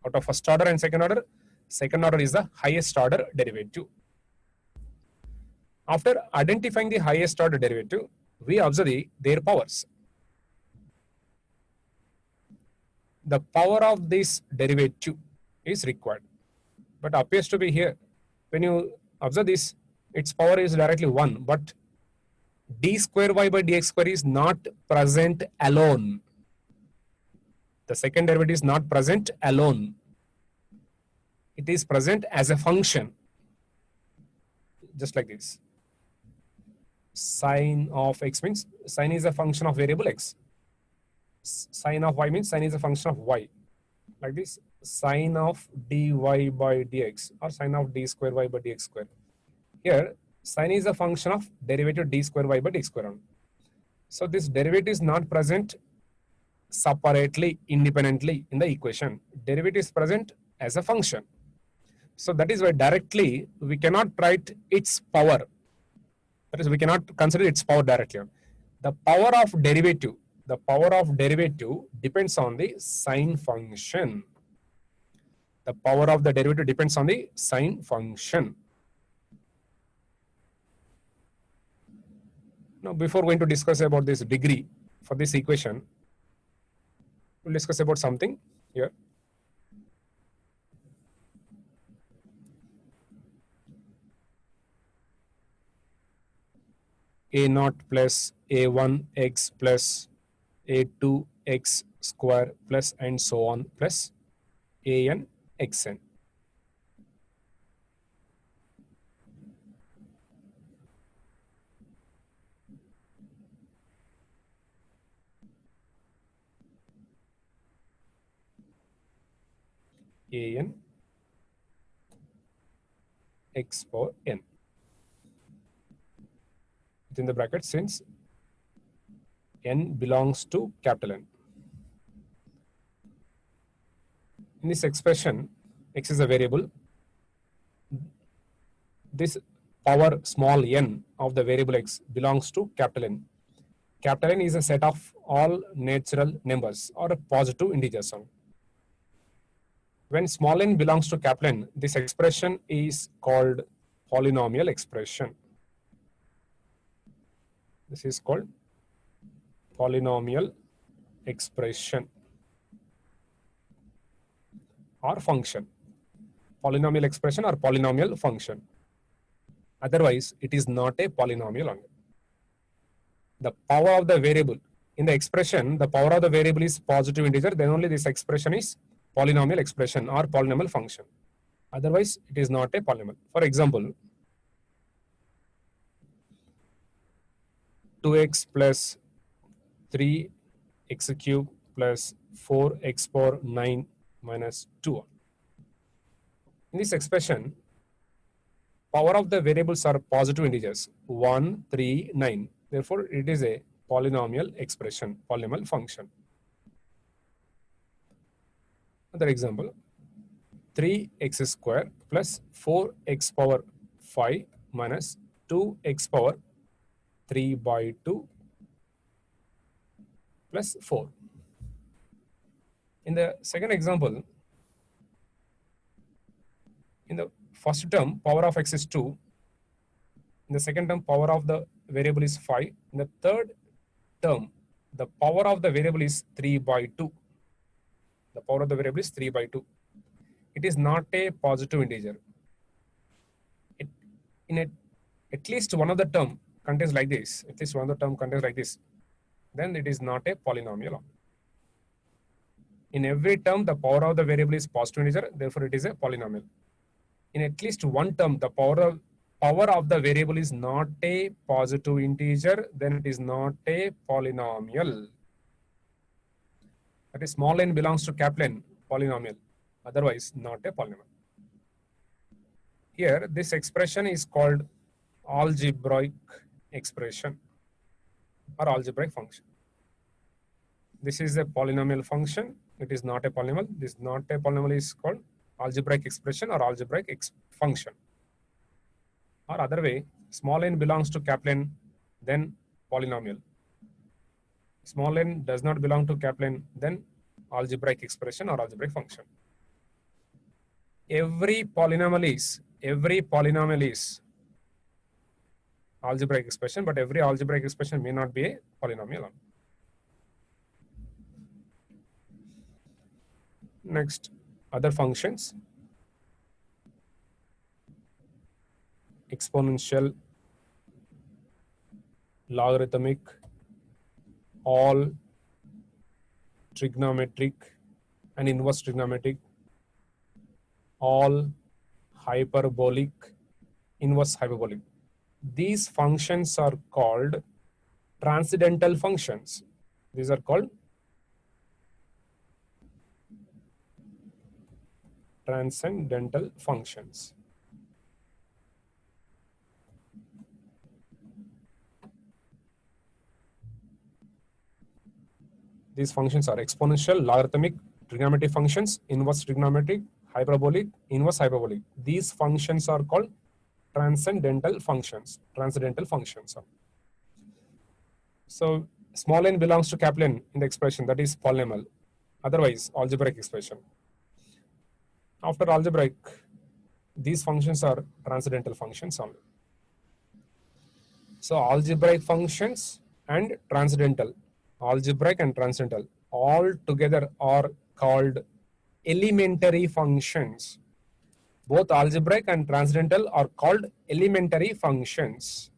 Out of first order and second order is the highest order derivative. After identifying the highest order derivative, we observe their powers. The power of this derivative is required, but appears to be here. When you observe this, its power is directly 1, but d square y by dx square is not present alone. The second derivative is not present alone. It is present as a function, just like this. Sine of x means sine is a function of variable x. Sine of y means sine is a function of y. Like this, sine of dy by dx or sine of d square y by dx square. Here, sine is a function of derivative d square y by dx square. So this derivative is not present separately, independently in the equation. Derivative is present as a function. So that is why directly we cannot write its power. That is, we cannot consider its power directly. The power of derivative depends on the sine function. The power of the derivative depends on the sine function. Now, before going to discuss about this degree for this equation, we'll discuss about something here. A0 plus A1 x plus A2 x square plus and so on plus AN xn. AN x power n. Within the bracket, since n belongs to capital N. In this expression, x is a variable. This power small n of the variable x belongs to capital N. Capital N is a set of all natural numbers or positive integers. When small n belongs to capital N, this expression is called polynomial expression. This is called polynomial expression or function. Polynomial expression or polynomial function. Otherwise, it is not a polynomial. The power of the variable in the expression, the power of the variable is positive integer, then only this expression is polynomial expression or polynomial function. Otherwise, it is not a polynomial. For example, 2x plus 3x cube plus 4x power 9 minus 2. In this expression, power of the variables are positive integers 1, 3, 9. Therefore, it is a polynomial expression, polynomial function. Another example, 3x square plus 4x power 5 minus 2x power 3 by 2 plus 4. In the second example, in the first term, power of x is 2. In the second term, power of the variable is 5. In the third term, the power of the variable is 3 by 2. The power of the variable is 3 by 2. It is not a positive integer. At least one of the term contains like this. At least one of the term contains like this. Then it is not a polynomial. In every term, the power of the variable is positive integer. Therefore, it is a polynomial. In at least one term, the power of power of the variable is not a positive integer, then it is not a polynomial. That is, small n belongs to capital N, polynomial. Otherwise, not a polynomial. Here, this expression is called algebraic expression or algebraic function. This is a polynomial function. It is not a polynomial. This not a polynomial is called algebraic expression or algebraic function. Or other way, small n belongs to capital N, then polynomial. Small n does not belong to capital N, then algebraic expression or algebraic function. Every polynomial is algebraic expression, but every algebraic expression may not be a polynomial. Next, other functions. Exponential, logarithmic, all trigonometric and inverse trigonometric, all hyperbolic, inverse hyperbolic. These functions are called transcendental functions. These are called transcendental functions. These functions are exponential, logarithmic, trigonometric functions, inverse trigonometric, hyperbolic, inverse hyperbolic. These functions are called transcendental functions. Transcendental functions. So small n belongs to capital N in the expression, that is polynomial. Otherwise, algebraic expression. After algebraic, these functions are transcendental functions only. So algebraic functions and transcendental, algebraic and transcendental, all together are called elementary functions. Both algebraic and transcendental are called elementary functions.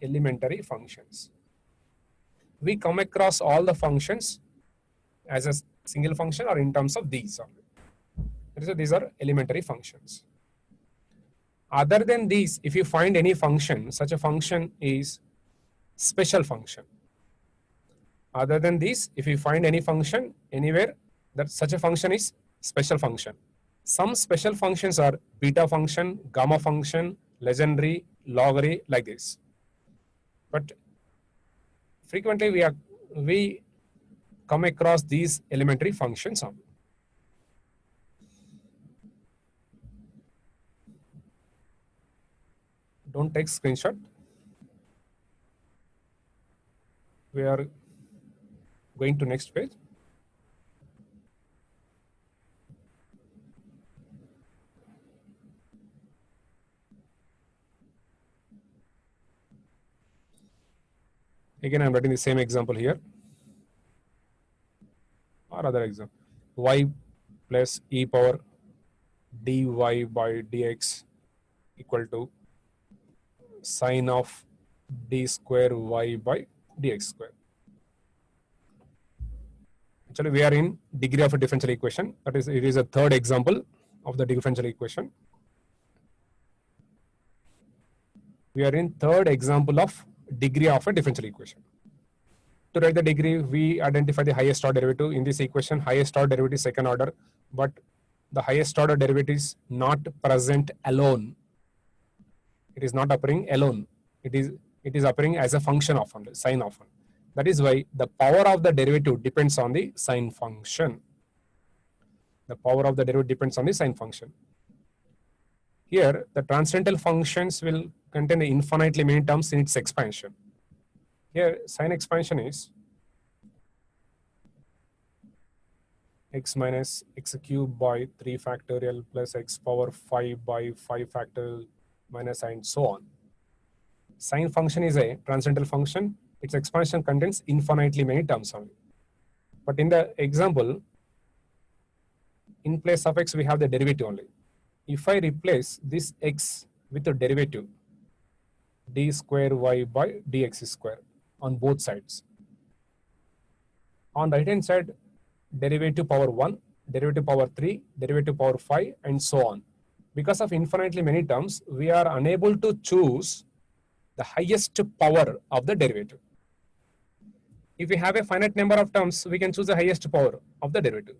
Elementary functions. We come across all the functions as a single function or in terms of these only. So these are elementary functions. Other than these, if you find any function, such a function is special function. Other than these, if you find any function anywhere, that such a function is special function. Some special functions are beta function, gamma function, legendary, logary, like this. But frequently we come across these elementary functions. Don't take screenshot. We are going to next page. Again, I'm writing the same example here. Or other example. Y plus e power dy by dx equal to sine of d square y by dx square. Actually, we are in degree of a differential equation. That is, it is a third example of the differential equation. We are in third example of degree of a differential equation. To write the degree, we identify the highest order derivative. In this equation, highest order derivative is second order, but the highest order derivative is not present alone. It is not appearing alone. It is appearing as a function of one, sine of one. That is why the power of the derivative depends on the sine function. The power of the derivative depends on the sine function. Here, the transcendental functions will contain infinitely many terms in its expansion. Here, sine expansion is x minus x cubed by 3 factorial plus x power 5 by 5 factorial minus and so on. Sine function is a transcendental function. Its expansion contains infinitely many terms only. But in the example, in place of x, we have the derivative only. If I replace this x with the derivative, d square y by dx square on both sides. On the right hand side, derivative power 1, derivative power 3, derivative power 5, and so on. because of infinitely many terms, we are unable to choose the highest power of the derivative. If we have a finite number of terms, we can choose the highest power of the derivative.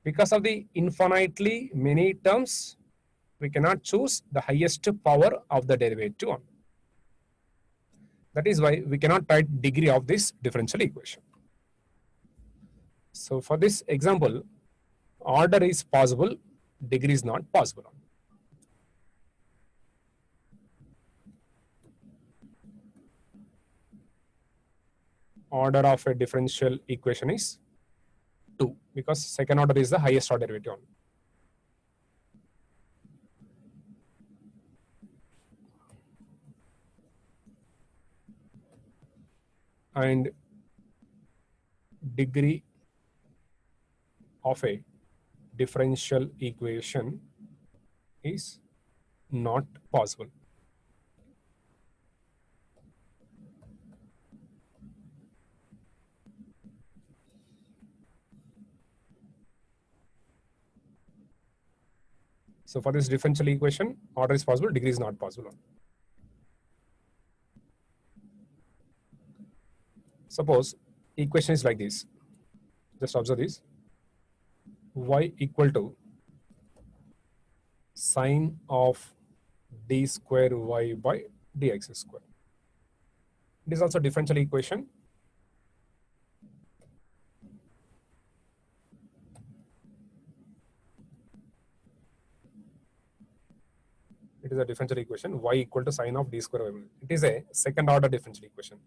Because of the infinitely many terms, we cannot choose the highest power of the derivative on. That is why we cannot write degree of this differential equation. So for this example, order is possible, degree is not possible. Order of a differential equation is 2 because second order is the highest order derivative. And degree of a differential equation is not possible. So for this differential equation, order is possible, degree is not possible. Suppose equation is like this. Just observe this. Y equal to sine of d square y by dx square. It is also differential equation. It is a differential equation y equal to sine of d square y. It is a second order differential equation.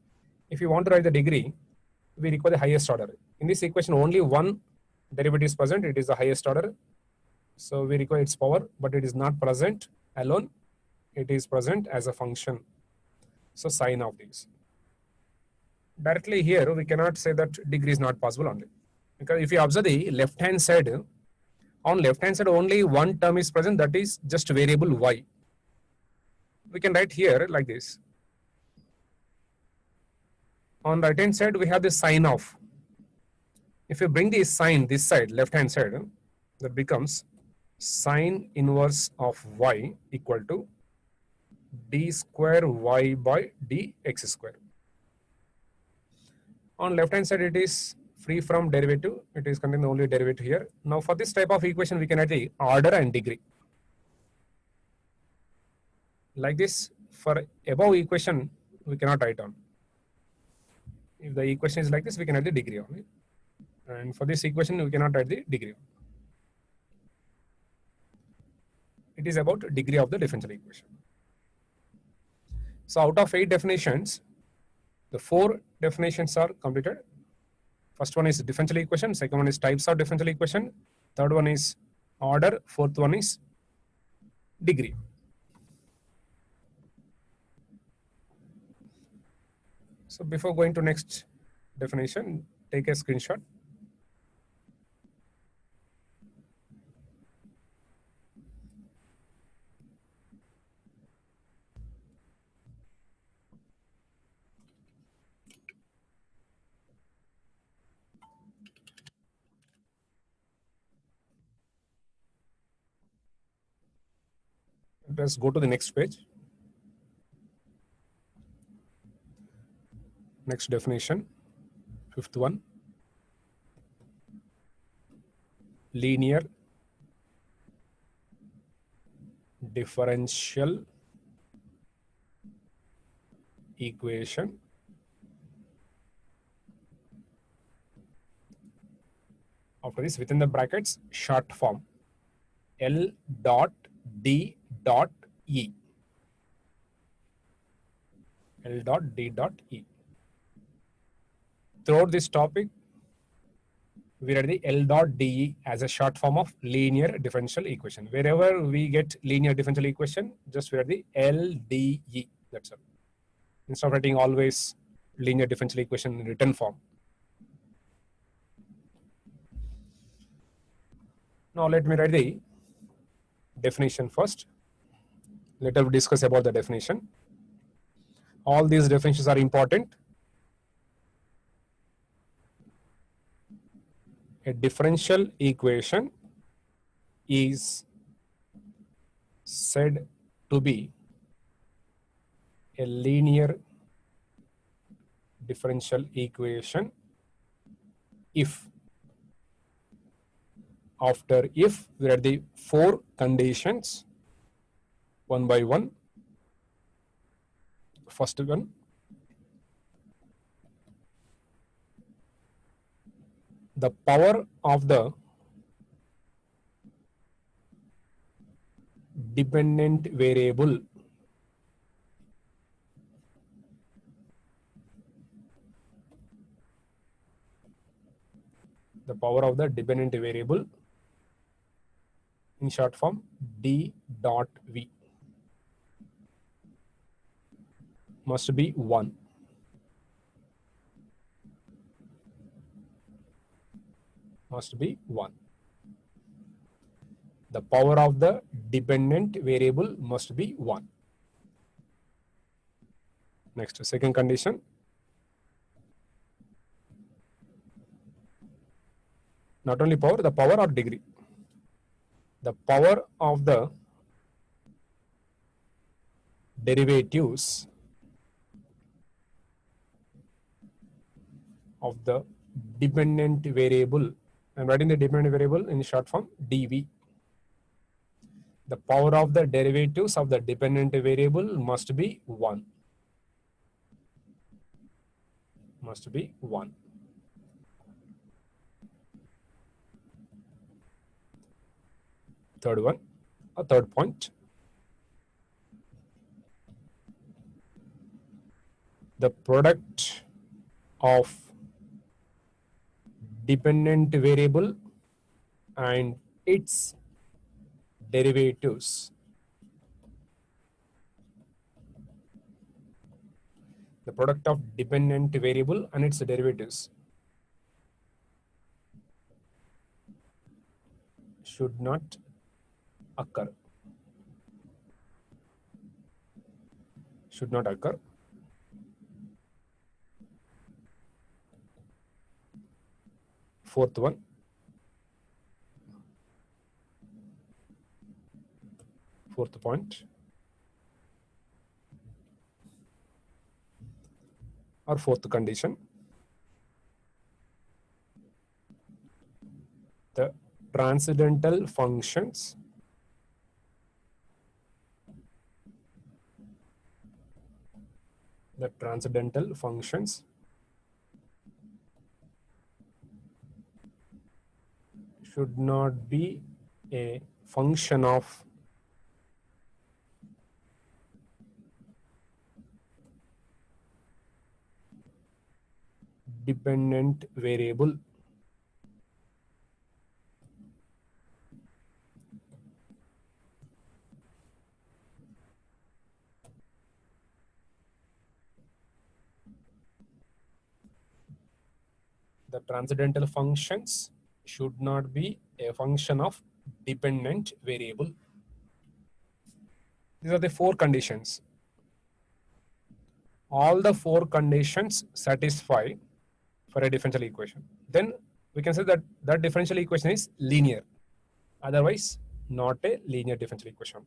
If you want to write the degree, we require the highest order. In this equation, only one derivative is present. It is the highest order. So we require its power, but it is not present alone. It is present as a function. So sine of these. Directly here, we cannot say that degree is not possible only. Because if you observe the left-hand side, on left-hand side only one term is present, that is just variable y. We can write here like this. On right-hand side, we have the sine of. If you bring the sine this side, left-hand side, that becomes sine inverse of y equal to d square y by dx square. On left-hand side, it is free from derivative. It is containing only derivative here. Now, for this type of equation, we can write the order and degree. Like this, for above equation, we cannot write on. If the equation is like this, we can write the degree on it. And for this equation, we cannot write the degree. It is about degree of the differential equation. So out of 8 definitions, the 4 definitions are completed. First one is differential equation. Second one is types of differential equation. Third one is order. Fourth one is degree. So before going to next definition, take a screenshot. Let's go to the next page. Next definition, fifth one. Linear differential equation after this, within the brackets, short form L dot D dot E. L dot D dot E. Throughout this topic, we read the L dot DE as a short form of linear differential equation. Wherever we get linear differential equation, just we read the LDE. That's all. Instead of writing always linear differential equation in written form. Now let me write the definition first. Let us discuss about the definition. All these definitions are important. A differential equation is said to be a linear differential equation if after if we are the four conditions one by one. First one, the power of the dependent variable in short form d dot v must be 1. Must be 1. The power of the dependent variable must be 1. Next, second condition. Not only power, the power or degree. The power of the derivatives of the dependent variable. I'm writing the dependent variable in short form dv. The power of the derivatives of the dependent variable must be 1. Must be 1. Third one, a third point. The product of dependent variable and its derivatives. The product of dependent variable and its derivatives should not occur. Should not occur. Fourth one. Fourth point. Or fourth condition. The transcendental functions should not be a function of dependent variable. The transcendental functions should not be a function of dependent variable. These are the four conditions. All the four conditions satisfy for a differential equation. Then we can say that that differential equation is linear. Otherwise, not a linear differential equation.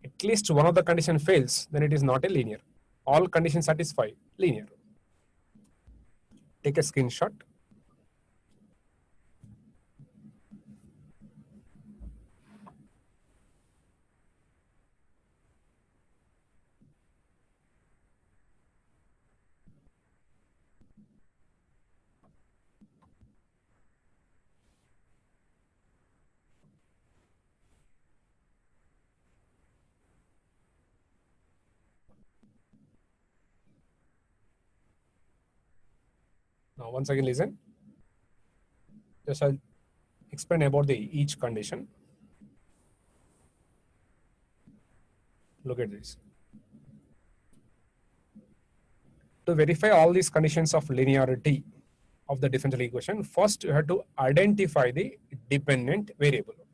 At least one of the condition fails, then it is not a linear. All conditions satisfy linear. Take a screenshot. Now, once again, listen. Just I'll explain about each condition. Look at this. To verify all these conditions of linearity of the differential equation, first you have to identify the dependent variable. You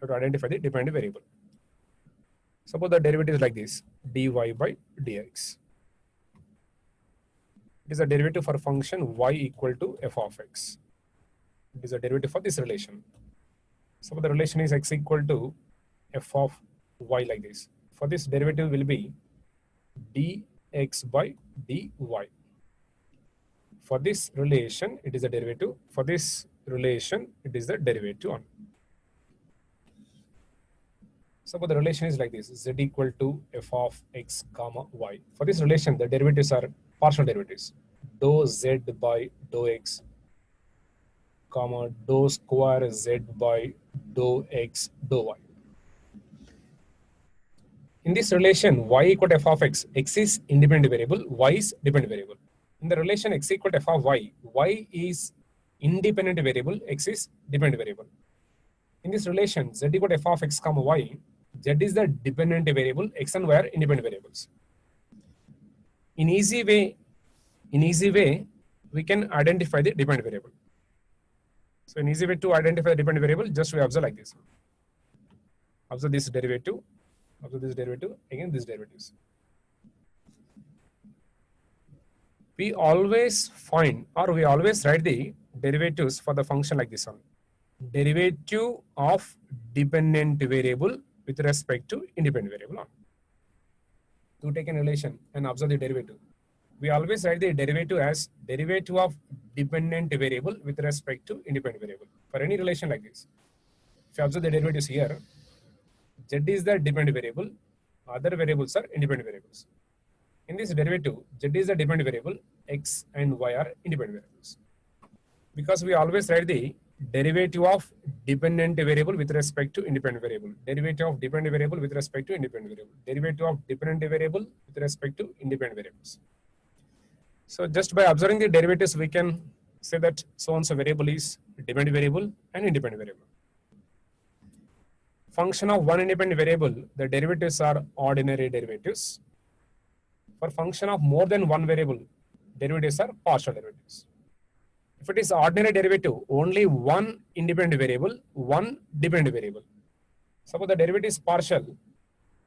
have to identify the dependent variable. Suppose the derivative is like this, dy by dx. It is a derivative for a function y equal to f of x. It is a derivative for this relation. Suppose the relation is x equal to f of y like this. For this derivative will be dx by dy. For this relation, it is a derivative. For this relation, it is the derivative on. Suppose the relation is like this: z equal to f of x comma y. For this relation, the derivatives are partial derivatives: dou z by dou x comma dou square z by dou x dou y. In this relation, y equal to f of x, x is independent variable, y is dependent variable. In the relation x equal to f of y is independent variable, x is dependent variable. In this relation, z equal to f of x comma y, z is the dependent variable, x and y are independent variables. In easy way, we can identify the dependent variable. So an easy way to identify the dependent variable, just we observe like this. Observe this derivative, again these derivatives. We always find, or we always write the derivatives for the function like this one. Derivative of dependent variable with respect to independent variable. To take a relation and observe the derivative, we always write the derivative as derivative of dependent variable with respect to independent variable. For any relation like this, if you observe the derivatives here, z is the dependent variable, other variables are independent variables. In this derivative, z is the dependent variable, x and y are independent variables. Because we always write the derivative of dependent variable with respect to independent variable, derivative of dependent variable with respect to independent variable, derivative of dependent variable with respect to independent variables. So just by observing the derivatives, we can say that so-and-so variable is dependent variable and independent variable. Function of one independent variable, the derivatives are ordinary derivatives. For function of more than one variable, derivatives are partial derivatives. If it is ordinary derivative, only one independent variable, one dependent variable. Suppose the derivative is partial,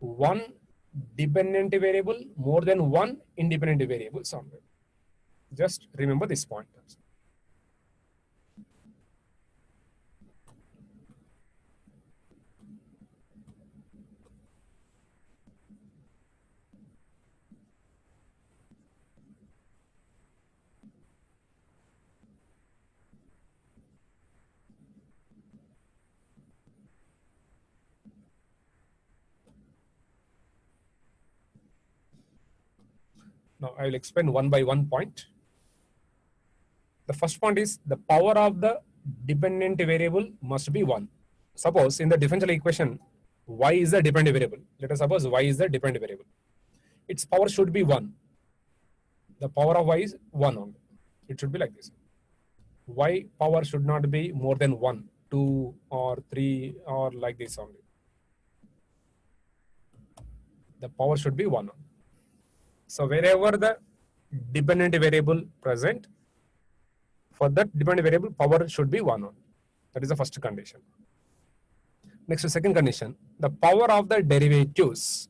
one dependent variable, more than one independent variable somewhere. Just remember this point. Now I will explain one by one point. The first point is the power of the dependent variable must be 1. Suppose in the differential equation, y is the dependent variable. Let us suppose y is the dependent variable. Its power should be 1. The power of y is 1 only. It should be like this. Y power should not be more than 1, 2 or 3 or like this only. The power should be 1 only. So wherever the dependent variable present, for that dependent variable, power should be 1 only. That is the first condition. Next, the second condition, the power of the derivatives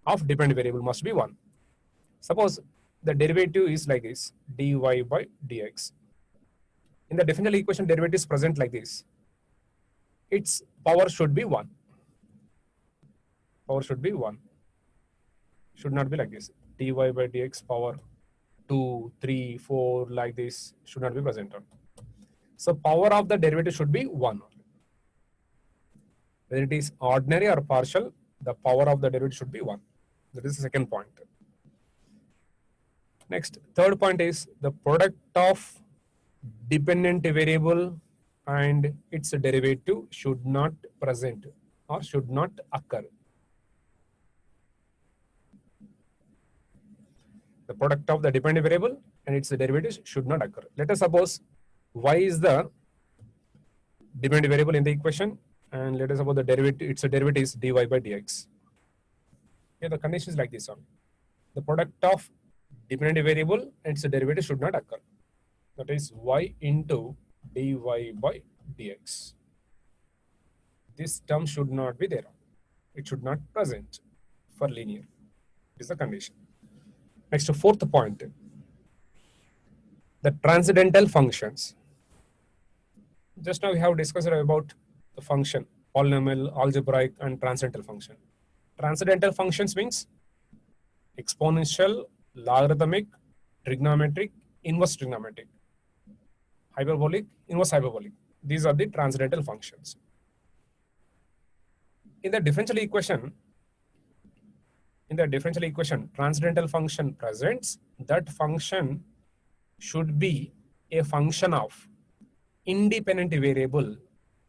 of dependent variable must be 1. Suppose the derivative is like this, dy by dx. In the differential equation, derivative is present like this. Its power should be 1. Power should be 1. Should not be like this. Dy by dx power 2, 3, 4 like this should not be present on. So power of the derivative should be 1. Whether it is ordinary or partial, the power of the derivative should be 1. That is the second point. Next, third point is the product of dependent variable and its derivative should not present or should not occur. The product of the dependent variable and its derivatives should not occur. Let us suppose y is the dependent variable in the equation, and let us suppose the derivative, its derivative is dy by dx. Here the condition is like this one. The product of dependent variable and its derivative should not occur. That is y into dy by dx. This term should not be there. It should not present for linear. This is the condition. Next, fourth point, the transcendental functions. Just now we have discussed about the function. polynomial, algebraic, and transcendental function. Transcendental functions means exponential, logarithmic, trigonometric, inverse trigonometric, hyperbolic, inverse hyperbolic. These are the transcendental functions. In the differential equation, transcendental function presents that function should be a function of independent variable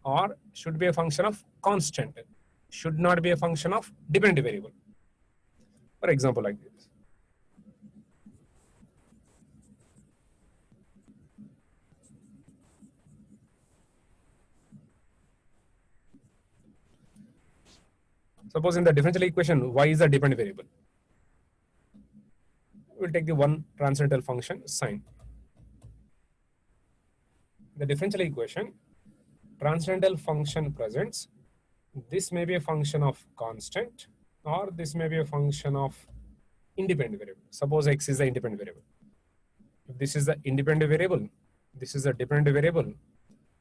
or should be a function of constant, should not be a function of dependent variable. For example, like this. Suppose in the differential equation, y is a dependent variable. We'll take the one transcendental function sine. The differential equation, transcendental function presents, this may be a function of constant or this may be a function of independent variable. Suppose x is the independent variable. If this is the independent variable, this is a dependent variable,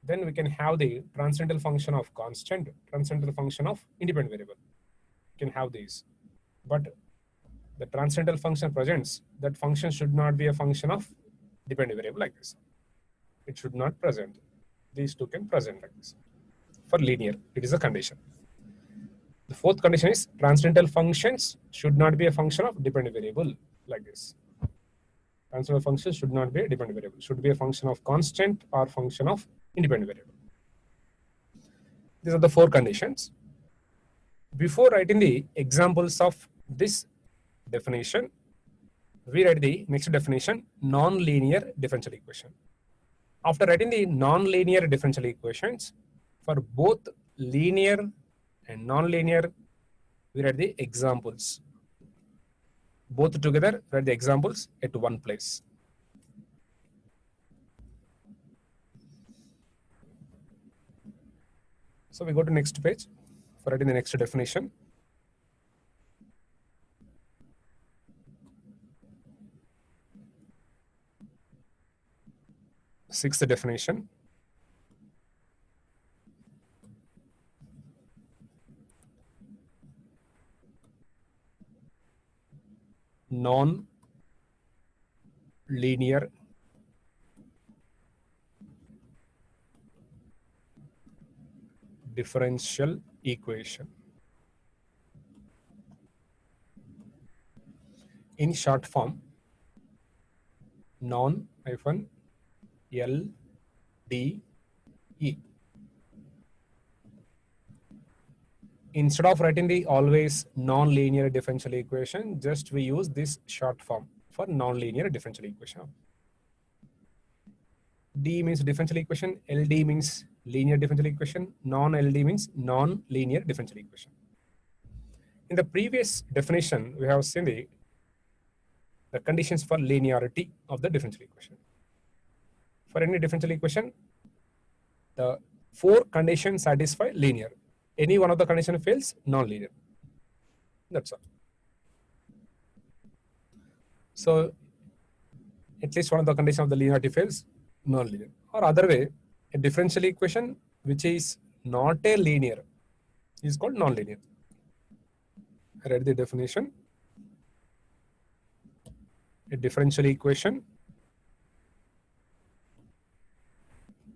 then we can have the transcendental function of constant, transcendental function of independent variable. We can have these. But the transcendental function presents, that function should not be a function of dependent variable like this. It should not present. These two can present like this. For linear, it is a condition. The fourth condition is transcendental functions should not be a function of dependent variable like this. Transcendental function should not be a dependent variable, should be a function of constant or function of independent variable. These are the four conditions. Before writing the examples of this definition, we write the next definition, non-linear differential equation. After writing the non-linear differential equations, for both linear and non-linear, we write the examples. Both together, write the examples at one place. So we go to next page for writing the next definition. Sixth definition. Non-linear differential equation. In short form, non-LDE. Instead of writing the always non-linear differential equation, just we use this short form for non-linear differential equation. D means differential equation, LD means linear differential equation, non-LD means non-linear differential equation. In the previous definition, we have seen the conditions for linearity of the differential equation. For any differential equation, the four conditions satisfy linear. Any one of the condition fails, non-linear. That's all. So at least one of the conditions of the linearity fails, non-linear. Or other way, a differential equation which is not a linear is called non-linear. I read the definition. A differential equation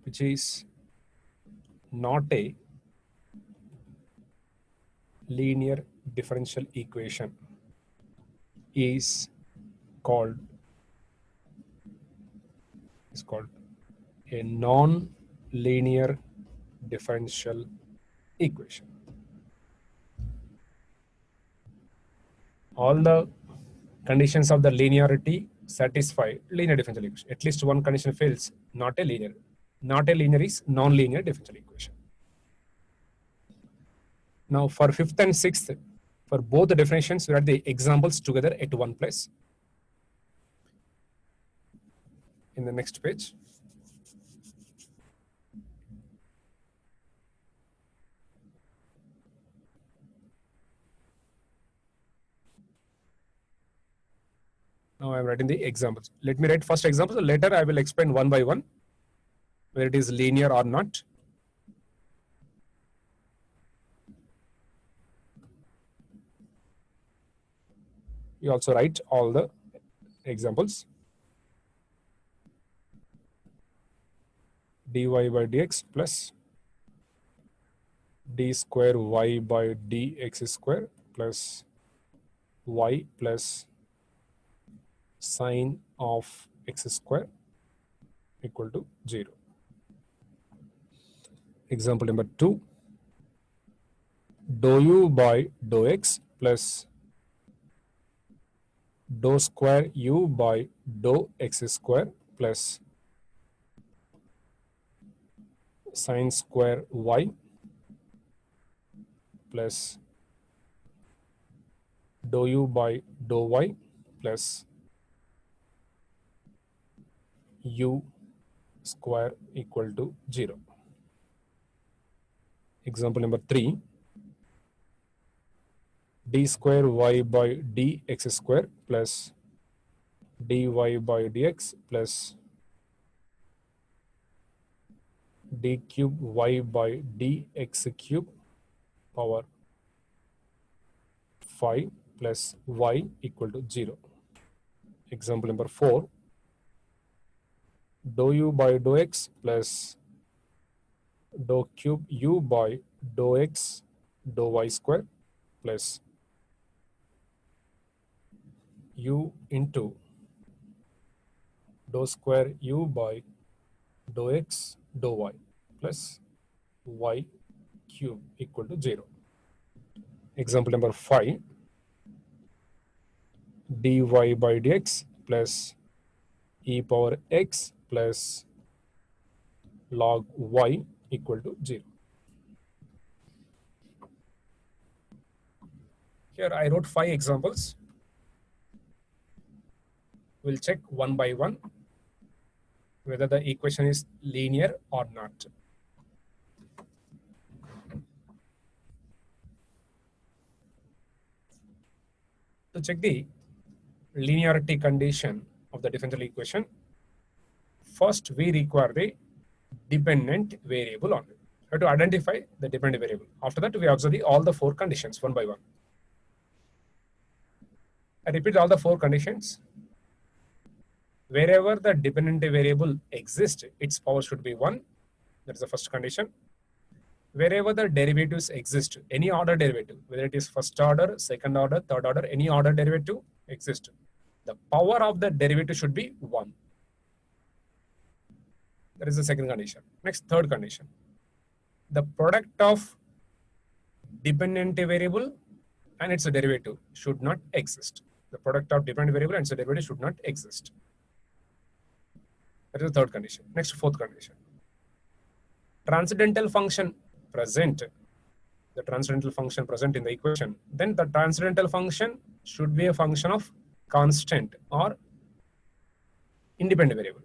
which is not a linear differential equation is called a non-linear differential equation. All the conditions of the linearity satisfy linear differential equation. At least one condition fails, not a linear. Not a linear is non-linear differential equation. Now for fifth and sixth, for both the definitions, we write the examples together at one place. In the next page. Now I'm writing the examples. Let me write first examples. Later I will explain one by one where it is linear or not. You also write all the examples. dy by dx plus d square y by dx square plus y plus sine of x square equal to 0. Example number 2. Dou u by dou x plus dou square u by dou x square plus sine square y plus dou u by dou y plus u square equal to 0. Example number 3. D square y by dx square plus dy by dx plus d cube y by dx cube power 5 plus y equal to 0. Example number 4. Dou u by dou x plus dou cube u by dou x dou y square plus u into dou square u by dou x dou y plus y cube equal to 0. Example number 5. Dy by dx plus e power x plus log y equal to 0. Here I wrote 5 examples. We'll check one by one whether the equation is linear or not. To check the linearity condition of the differential equation, first we require the dependent variable on it. We have to identify the dependent variable. After that, we observe all the 4 conditions one by one. I repeat all the 4 conditions. Wherever the dependent variable exists, its power should be 1. That is the first condition. Wherever the derivatives exist, any order derivative, whether it is first order, second order, third order, any order derivative exists, the power of the derivative should be 1. That is the second condition. Next, third condition. The product of dependent variable and its derivative should not exist. The product of dependent variable and its derivative should not exist. That is the third condition. Next, fourth condition. Transcendental function present, the transcendental function present in the equation, then the transcendental function should be a function of constant or independent variable.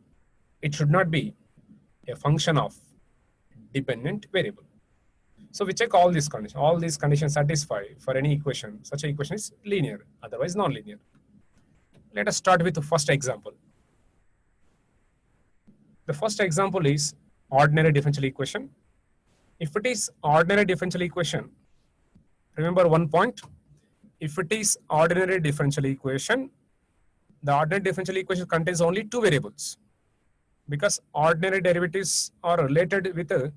It should not be a function of dependent variable. So we check all these conditions. All these conditions satisfy for any equation. Such an equation is linear, otherwise non-linear. Let us start with the first example. The first example is ordinary differential equation. If it is ordinary differential equation, remember one point. If it is ordinary differential equation, the ordinary differential equation contains only 2 variables, because ordinary derivatives are related with a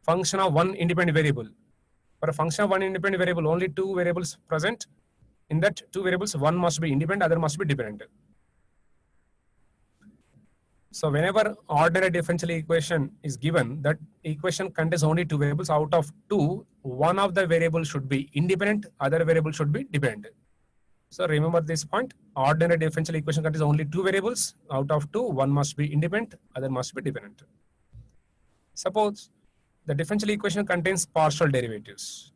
function of one independent variable. For a function of one independent variable, only 2 variables present. In that 2 variables, one must be independent, other must be dependent. So whenever ordinary differential equation is given, that equation contains only 2 variables. Out of 2, one of the variables should be independent, other variable should be dependent. So remember this point. Ordinary differential equation contains only 2 variables. Out of 2, one must be independent, other must be dependent. Suppose the differential equation contains partial derivatives.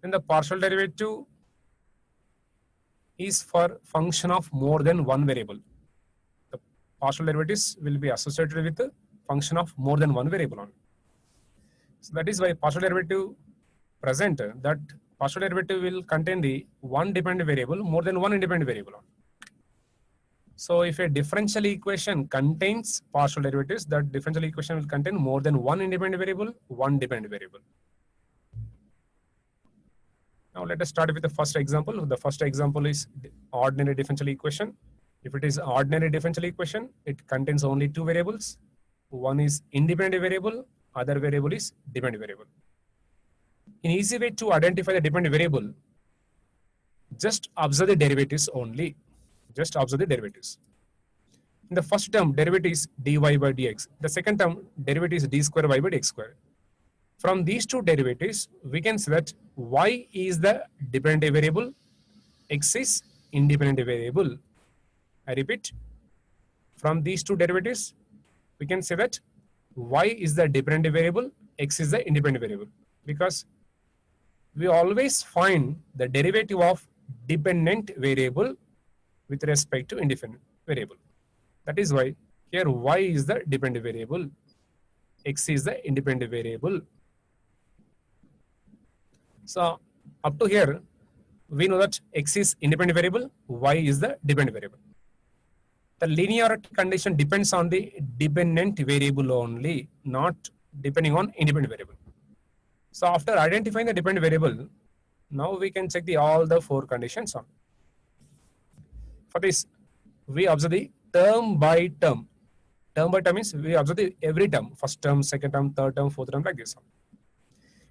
Then the partial derivative is for function of more than one variable. The partial derivatives will be associated with the function of more than one variable only. So that is why partial derivative present, that partial derivative will contain the one dependent variable more than one independent variable only. So if a differential equation contains partial derivatives, that differential equation will contain more than one independent variable, one dependent variable. Now let us start with the first example. The first example is ordinary differential equation. If it is ordinary differential equation, it contains only two variables. One is independent variable, other variable is dependent variable. An easy way to identify the dependent variable, just observe the derivatives only. Just observe the derivatives. In the first term, derivative is dy by dx. The second term, derivative is d square y by dx square. From these two derivatives, we can say that y is the dependent variable, x is independent variable. I repeat, from these two derivatives, we can say that y is the dependent variable, x is the independent variable, because we always find the derivative of dependent variable with respect to independent variable. That is why here y is the dependent variable, x is the independent variable. So up to here, we know that x is independent variable, y is the dependent variable. The linearity condition depends on the dependent variable only, not depending on independent variable. So after identifying the dependent variable, now we can check all the four conditions on. For this, we observe the term by term. Term by term means we observe every term, first term, second term, third term, fourth term, like this.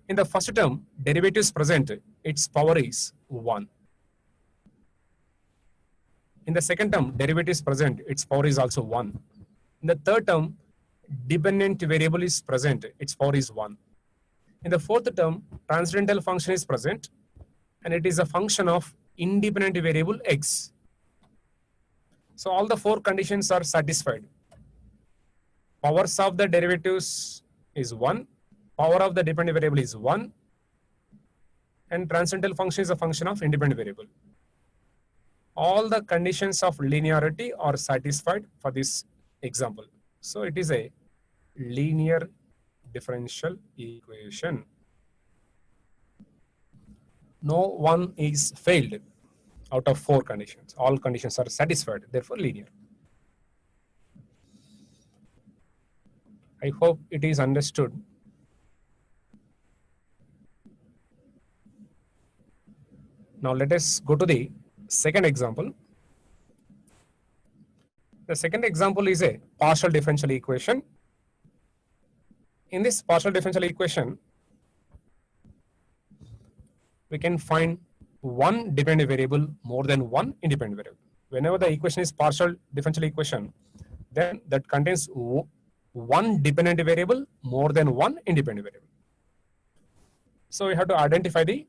In the first term, derivative is present, its power is 1. In the second term, derivative is present, its power is also 1. In the third term, dependent variable is present, its power is 1. In the fourth term, transcendental function is present, and it is a function of independent variable x. So all the four conditions are satisfied. Powers of the derivatives is 1, power of the dependent variable is 1, and transcendental function is a function of independent variable. All the conditions of linearity are satisfied for this example. So it is a linear differential equation. No one is failed out of four conditions. All conditions are satisfied, therefore linear. I hope it is understood. Now let us go to the second example. The second example is a partial differential equation. In this partial differential equation, we can find one dependent variable more than one independent variable. Whenever the equation is partial differential equation, then that contains one dependent variable more than one independent variable. So we have to identify the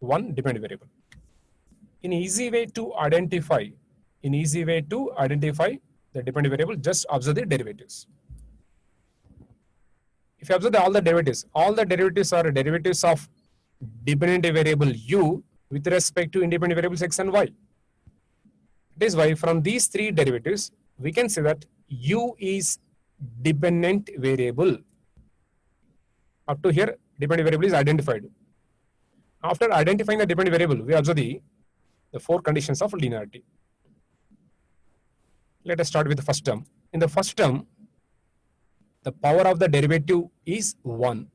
one dependent variable. An easy way to identify the dependent variable, just observe the derivatives. If you observe all the derivatives are derivatives of dependent variable u with respect to independent variables x and y. That is why from these three derivatives, we can say that u is dependent variable. Up to here, dependent variable is identified. After identifying the dependent variable, we observe the four conditions of linearity. Let us start with the first term. In the first term, the power of the derivative is 1.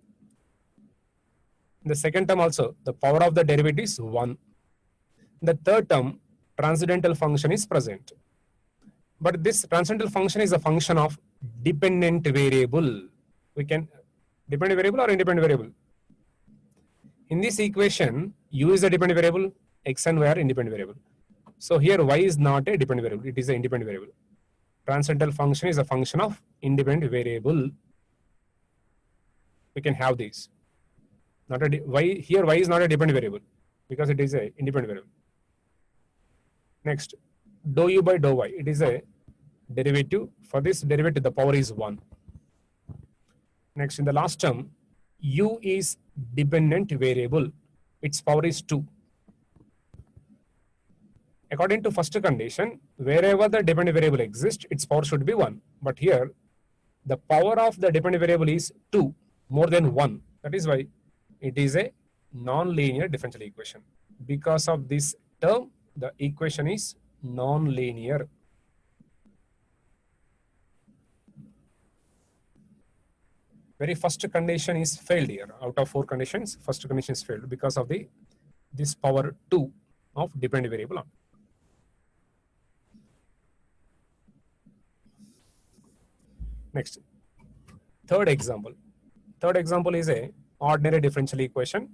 In the second term also, the power of the derivative is 1. In the third term, transcendental function is present. But this transcendental function is a function of dependent variable. We can dependent variable or independent variable. In this equation, u is a dependent variable, x and y are independent variable. So here y is not a dependent variable, it is an independent variable. Transcendental function is a function of independent variable. We can have this. Not a here y is not a dependent variable because it is a independent variable. Next, dou u by dou y, it is a derivative. For this derivative, the power is 1. Next, in the last term, u is dependent variable, its power is 2. According to first condition, wherever the dependent variable exists, its power should be 1. But here, the power of the dependent variable is 2, more than 1. That is why it is a non-linear differential equation. Because of this term, the equation is non-linear. Very first condition is failed here. Out of 4 conditions, first condition is failed because of this power 2 of dependent variable. Next, third example. Third example is a ordinary differential equation.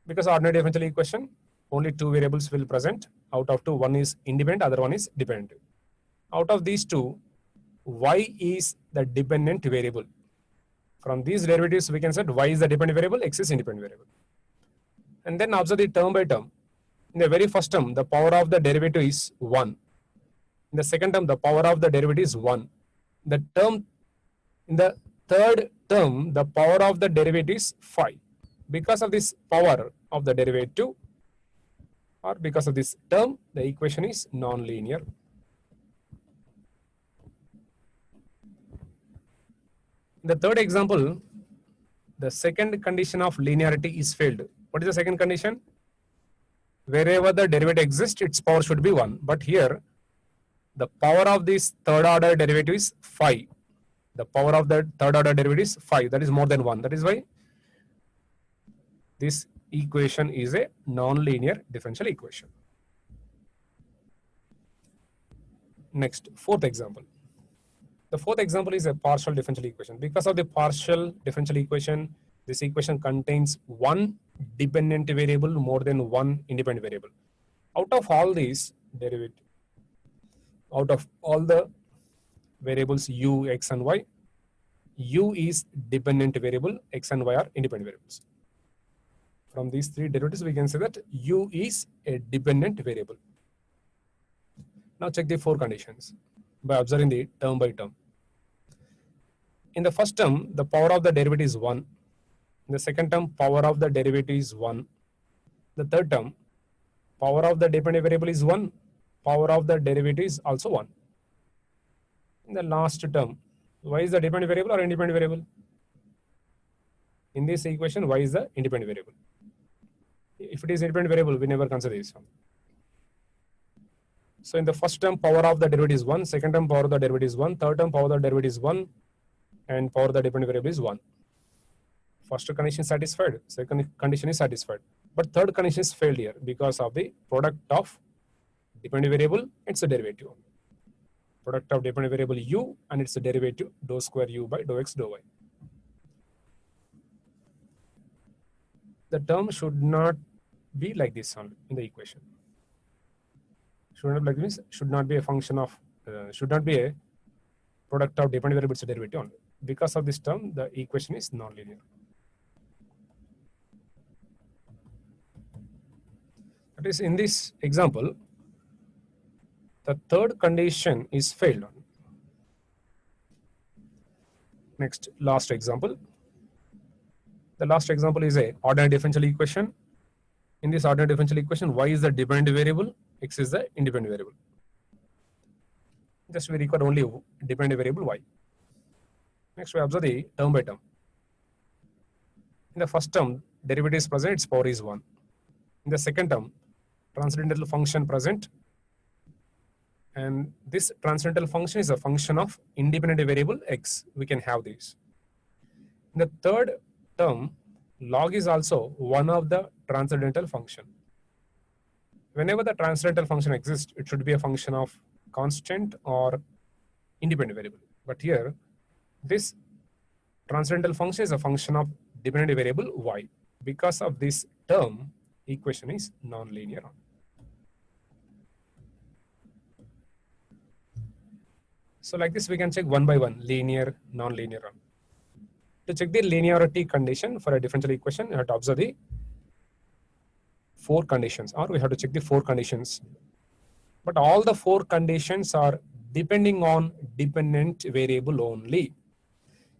Because ordinary differential equation, only two variables will present. Out of two, one is independent, other one is dependent. Out of these two, y is the dependent variable. From these derivatives, we can say y is the dependent variable, x is independent variable. And then observe the term by term. In the very first term, the power of the derivative is 1. In the second term, the power of the derivative is 1. In the third term, the power of the derivative is 5. Because of this power of the derivative, or because of this term, the equation is non-linear. In the third example, the second condition of linearity is failed. What is the second condition? Wherever the derivative exists, its power should be 1. But here, the power of this third order derivative is 5. The power of the third order derivative is 5. That is more than 1. That is why this equation is a non-linear differential equation. Next, fourth example. The fourth example is a partial differential equation. Because of the partial differential equation, this equation contains one dependent variable more than one independent variable. Out of all these derivatives, out of all the variables u, x, and y, u is dependent variable, x and y are independent variables. From these three derivatives, we can say that u is a dependent variable. Now check the four conditions by observing the term by term. In the first term, the power of the derivative is 1. In the second term, power of the derivative is 1. The third term, power of the dependent variable is 1. Power of the derivative is also 1. In the last term, y is the dependent variable or independent variable? In this equation, y is the independent variable. If it is independent variable, we never consider this one. So in the first term, power of the derivative is 1. Second term, power of the derivative is 1. Third term, power of the derivative is 1. And power of the dependent variable is 1. First condition is satisfied. Second condition is satisfied. But third condition is failed here because of the product of dependent variable and its derivative. Product of dependent variable u and its derivative dou square u by dou x dou y. The term should not be like this only in the equation. Should not be like this. Should not be a function of. Should not be a product of dependent variable its derivative only. Because of this term, the equation is non-linear. That is, in this example, the third condition is failed on. Next, last example. The last example is a ordinary differential equation. In this ordinary differential equation, y is the dependent variable, x is the independent variable. Just we require only dependent variable y. Next, we observe the term by term. In the first term, derivative is present, its power is 1. In the second term, transcendental function present, and this transcendental function is a function of independent variable x. We can have this. In the third term, log is also one of the transcendental function. Whenever the transcendental function exists, it should be a function of constant or independent variable. But here, this transcendental function is a function of dependent variable y. Because of this term, equation is non-linear. So like this, we can check one by one, linear, non-linear. To check the linearity condition for a differential equation, you have to observe the four conditions, or we have to check the four conditions. But all the four conditions are depending on dependent variable only.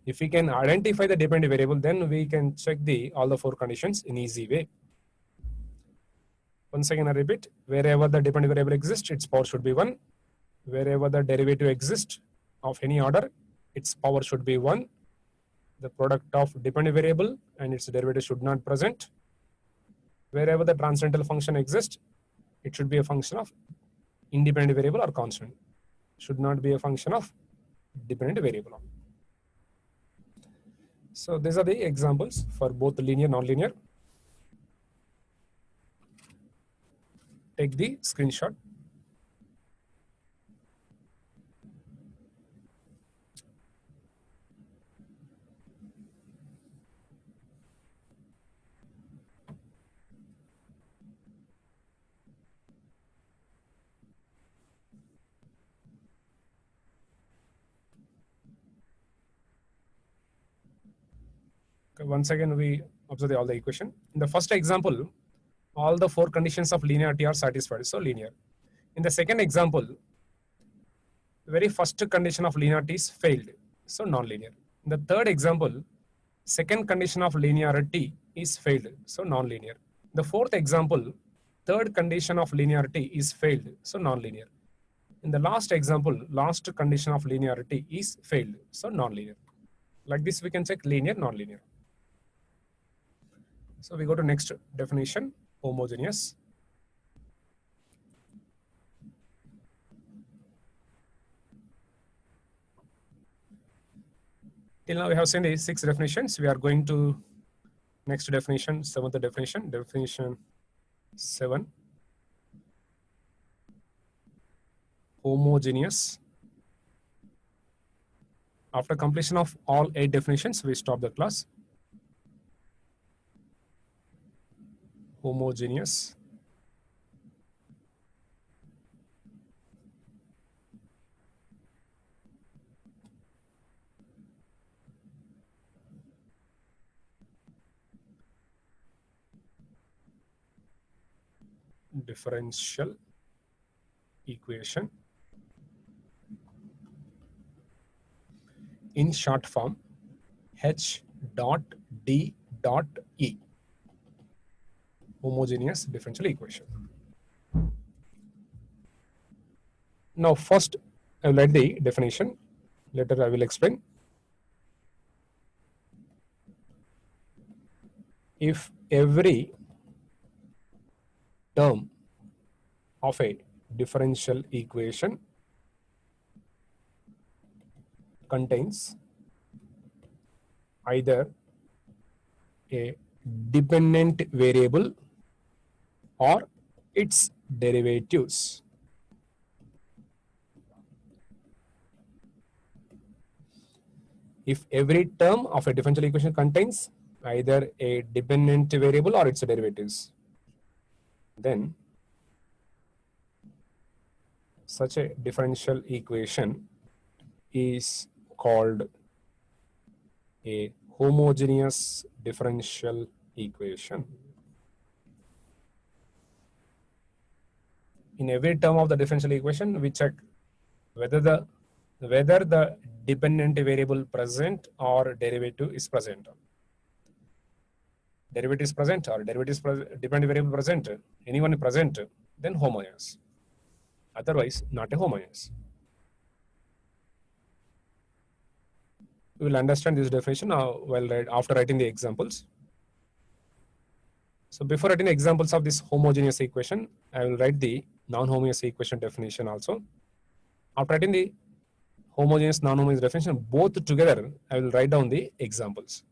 If we can identify the dependent variable, then we can check all the four conditions in easy way. Once again, I repeat, wherever the dependent variable exists, its power should be 1. Wherever the derivative exists of any order, its power should be 1. The product of dependent variable and its derivative should not present. Wherever the transcendental function exists, it should be a function of independent variable or constant. Should not be a function of dependent variable. So these are the examples for both linear and non-linear. Take the screenshot. Okay, once again, we observe all the equation. In the first example, all the four conditions of linearity are satisfied, so linear. In the second example, the very first condition of linearity is failed, so non-linear. In the third example, second condition of linearity is failed, so non-linear. The fourth example, third condition of linearity is failed, so non-linear. In the last example, last condition of linearity is failed, so non-linear. Like this, we can check linear, non-linear. So we go to next definition, homogeneous. Till now we have seen the 6 definitions. We are going to next definition, 7th definition, definition 7. Homogeneous. After completion of all 8 definitions, we stop the class. Homogeneous. Differential equation. In short form, H dot D dot E. Homogeneous differential equation. Now, first, I will write the definition. Later, I will explain. If every term of a differential equation contains either a dependent variable or its derivatives. If every term of a differential equation contains either a dependent variable or its derivatives, then such a differential equation is called a homogeneous differential equation. In every term of the differential equation, we check whether the dependent variable present or derivative is present. Derivative is present or dependent variable present, anyone present, then homogeneous. Otherwise, not a homogeneous. We will understand this definition after writing the examples. So before writing the examples of this homogeneous equation, I will write the non-homogeneous equation definition also. After writing the homogeneous, non-homogeneous definition, both together, I will write down the examples.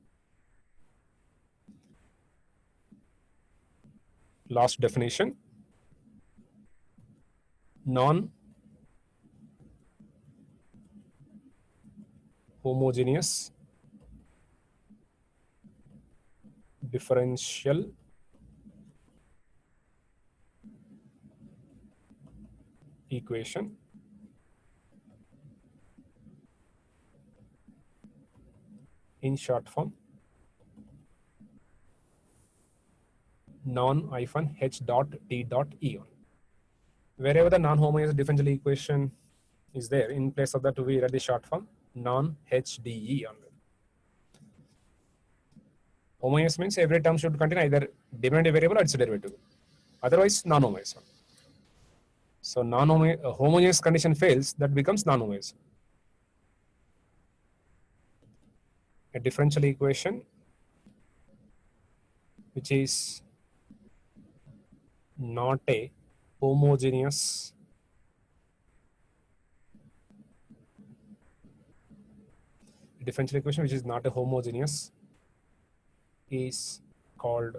Last definition, non-homogeneous differential equation in short form, non-H dot D dot E. Wherever the non-homogeneous differential equation is there, in place of that we write the short form non-HDE only. Homogeneous means every term should contain either dependent variable or its derivative. Otherwise, non-homogeneous. So homogeneous condition fails, that becomes non-homogeneous. A differential equation which is not a homogeneous differential equation which is not a homogeneous is called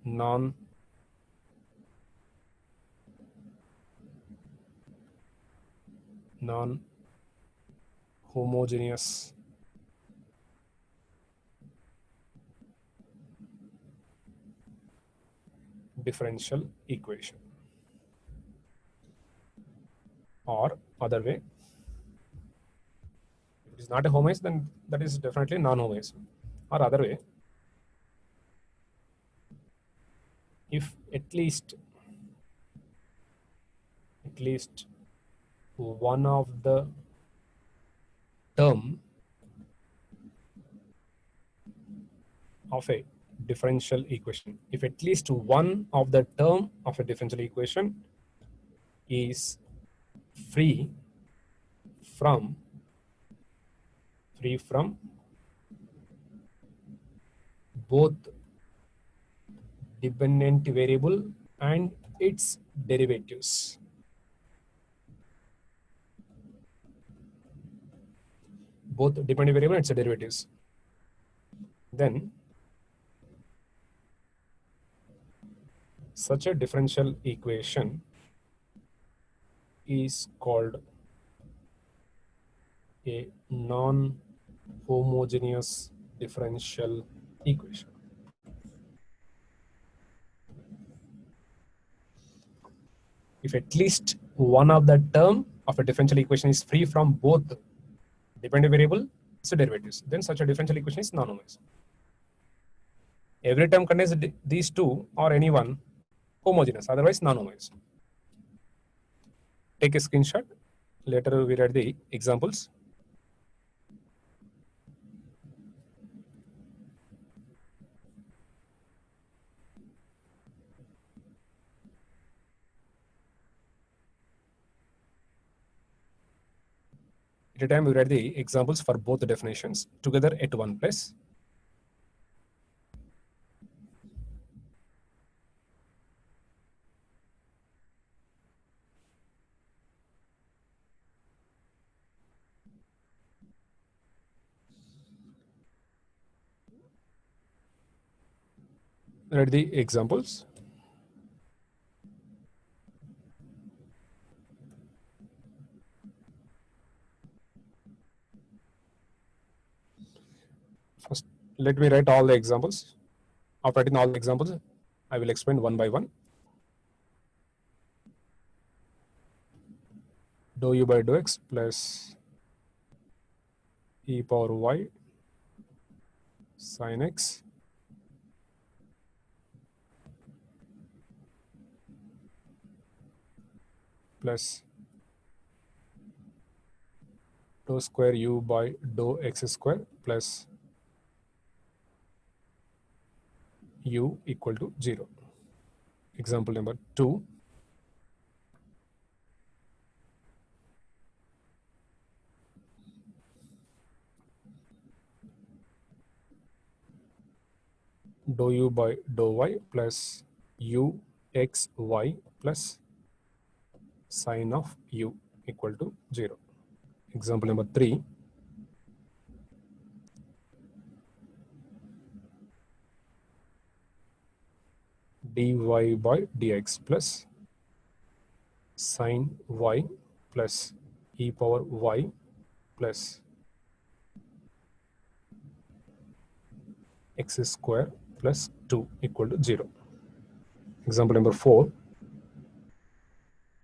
non-homogeneous differential equation, or other way, is not a homogeneous, then that is definitely non-homogeneous. Or other way, if at least one of the term of a differential equation, if at least one of the term of a differential equation is free from both dependent variable and its derivatives. Both dependent variable and its derivatives. Then such a differential equation is called a non-homogeneous differential equation. If at least one of the term of a differential equation is free from both dependent variable and its derivatives, then such a differential equation is non-homogeneous. Every term contains these two or any one homogeneous, otherwise non-homogeneous. Take a screenshot. Later we read the examples. At a time we read the examples for both the definitions together at one place. Read the examples. First, let me write all the examples. After writing all the examples, I will explain one by one. Dou u by dou x plus e power y sin x plus dou square u by dou x square plus u equal to 0. Example number 2. Dou u by dou y plus u x y plus sin of u equal to 0. Example number 3. Dy by dx plus sin y plus e power y plus x square plus 2 equal to 0. Example number 4.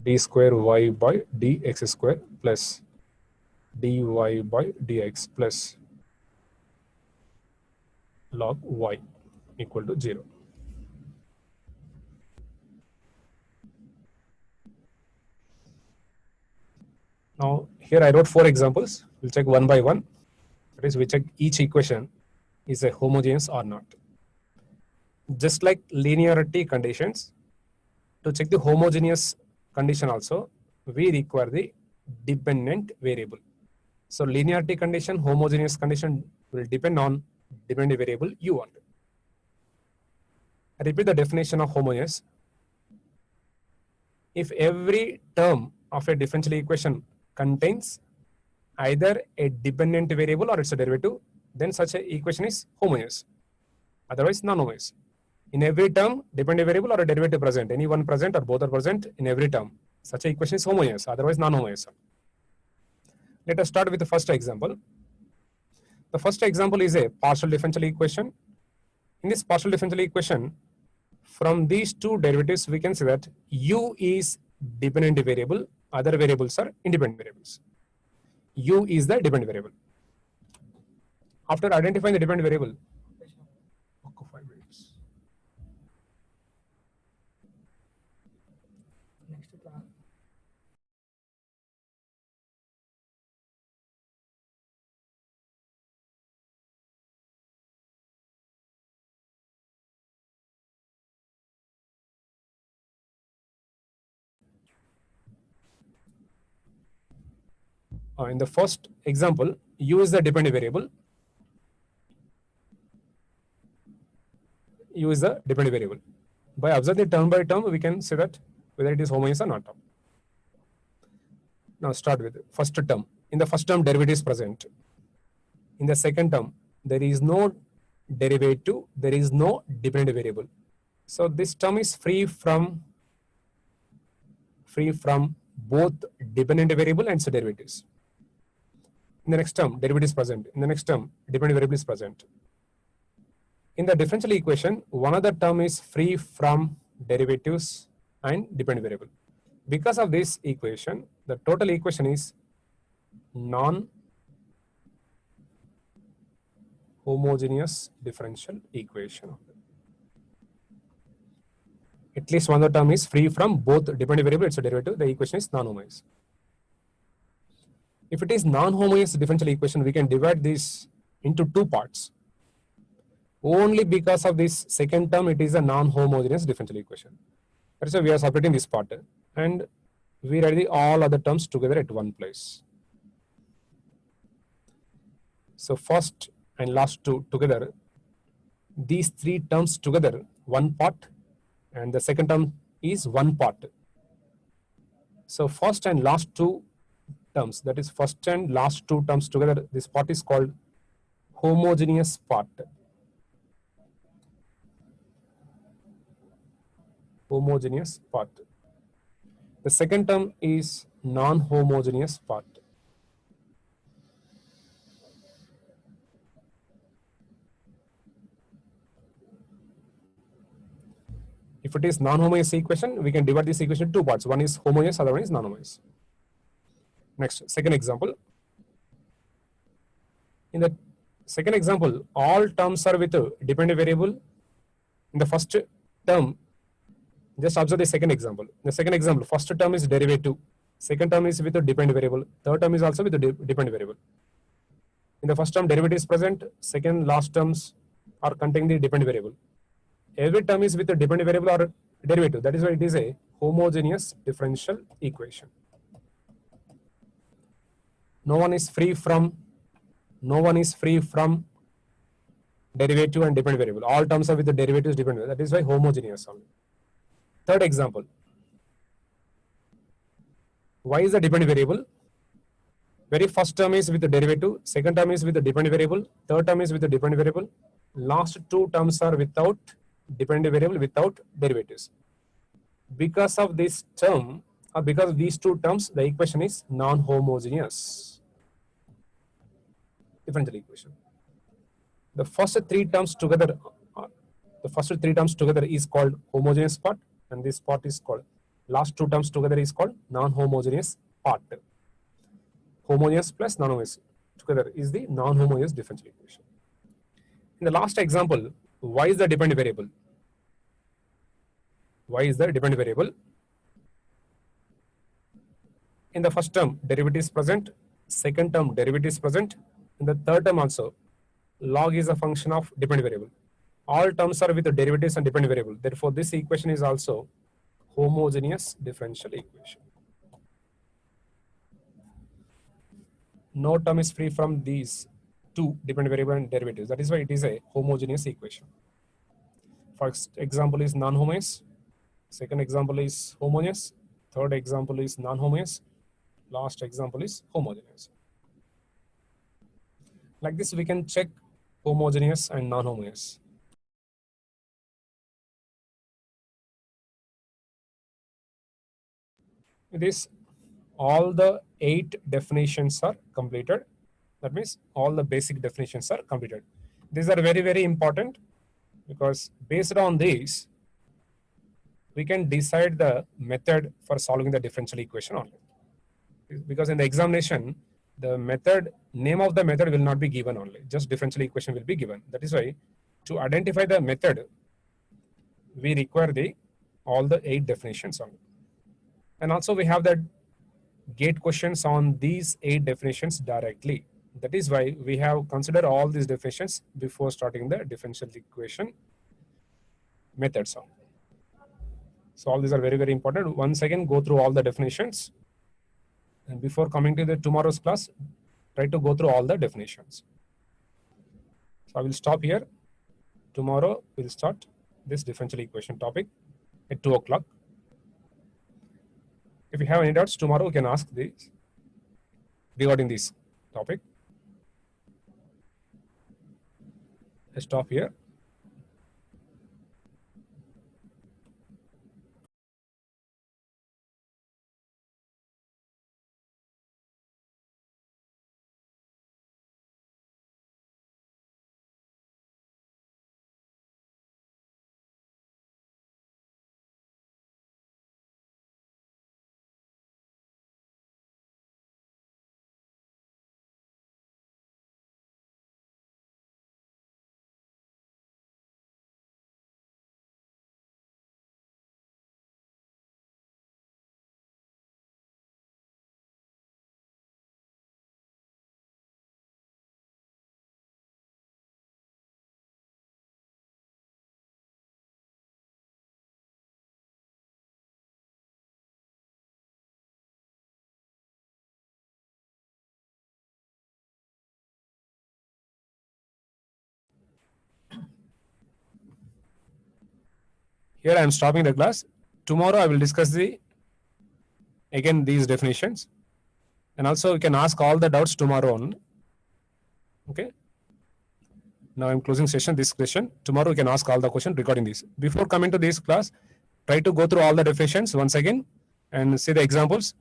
D square y by dx square plus dy by dx plus log y equal to 0. Now here I wrote 4 examples. We'll check one by one. That is, we check each equation is a homogeneous or not. Just like linearity conditions, to check the homogeneous condition also, we require the dependent variable. So linearity condition, homogeneous condition will depend on dependent variable you want. I repeat the definition of homogeneous. If every term of a differential equation contains either a dependent variable or its a derivative, then such an equation is homogeneous. Otherwise, non-homogeneous. In every term, dependent variable or a derivative present, any one present or both are present in every term, such an equation is homogeneous. Otherwise, non-homogeneous. Let us start with the first example. The first example is a partial differential equation. In this partial differential equation, from these two derivatives, we can say that u is dependent variable, other variables are independent variables. U is the dependent variable. After identifying the dependent variable, okay, 5 minutes. In the first example, u is the dependent variable. U is the dependent variable. By observing term by term, we can say that whether it is homogeneous or not. Now start with first term. In the first term, derivative is present. In the second term, there is no derivative, there is no dependent variable. So this term is free from both dependent variable and its derivatives. In the next term, derivative is present. In the next term, dependent variable is present. In the differential equation, one other term is free from derivatives and dependent variable. Because of this equation, the total equation is non-homogeneous differential equation. At least one other term is free from both dependent variable and its derivative. The equation is non-homogeneous. If it is non-homogeneous differential equation, we can divide this into two parts. Only because of this second term, it is a non-homogeneous differential equation. That's why we are separating this part, and we write the all other terms together at one place. So first and last two together, these three terms together, one part, and the second term is one part. So first and last two terms, that is first and last two terms together, this part is called homogeneous part. Homogeneous part. The second term is non-homogeneous part. If it is non-homogeneous equation, we can divide this equation into two parts. One is homogeneous, other one is non-homogeneous. Next, second example. In the second example, all terms are with a dependent variable. In the first term, just observe the second example. In the second example, first term is derivative. Second term is with a dependent variable. Third term is also with a dependent variable. In the first term, derivative is present. Second, last terms are containing the dependent variable. Every term is with a dependent variable or derivative. That is why it is a homogeneous differential equation. No one is free from derivative and dependent variable. All terms are with the derivatives dependent. That is why homogeneous only. Third example. Y is the dependent variable. Very first term is with the derivative. Second term is with the dependent variable. Third term is with the dependent variable. Last two terms are without dependent variable, without derivatives. Because of this term, or because of these two terms, the equation is non-homogeneous differential equation. The first three terms together, is called homogeneous part, and this part is called, last two terms together is called non-homogeneous part. Homogeneous plus non-homogeneous together is the non-homogeneous differential equation. In the last example, y is the dependent variable. Y is the dependent variable. In the first term, derivative is present. Second term, derivative is present. In the third term also, log is a function of dependent variable. All terms are with the derivatives and dependent variable. Therefore, this equation is also homogeneous differential equation. No term is free from these two dependent variable and derivatives. That is why it is a homogeneous equation. First example is non-homogeneous. Second example is homogeneous. Third example is non-homogeneous. Last example is homogeneous. Like this, we can check homogeneous and non-homogeneous. This, all the 8 definitions are completed. That means all the basic definitions are completed. These are very, very important, because based on these, we can decide the method for solving the differential equation only. Because in the examination, the method, name of the method will not be given only, just differential equation will be given. That is why to identify the method, we require all the 8 definitions only. And also we have the gate questions on these 8 definitions directly. That is why we have considered all these definitions before starting the differential equation methods. So all these are very, very important. Once again, go through all the definitions. And before coming to the tomorrow's class, try to go through all the definitions. So I will stop here. Tomorrow we'll start this differential equation topic at 2 o'clock. If you have any doubts, tomorrow you can ask this regarding this topic. I stop here. Here I am stopping the class. Tomorrow I will discuss again these definitions, and also you can ask all the doubts tomorrow on. Okay. Now I'm closing this session. Tomorrow you can ask all the questions regarding this. Before coming to this class, try to go through all the definitions once again and see the examples,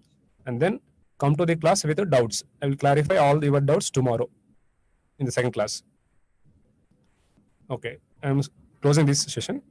and then come to the class with the doubts. I will clarify all your doubts tomorrow in the second class. Okay. I'm closing this session.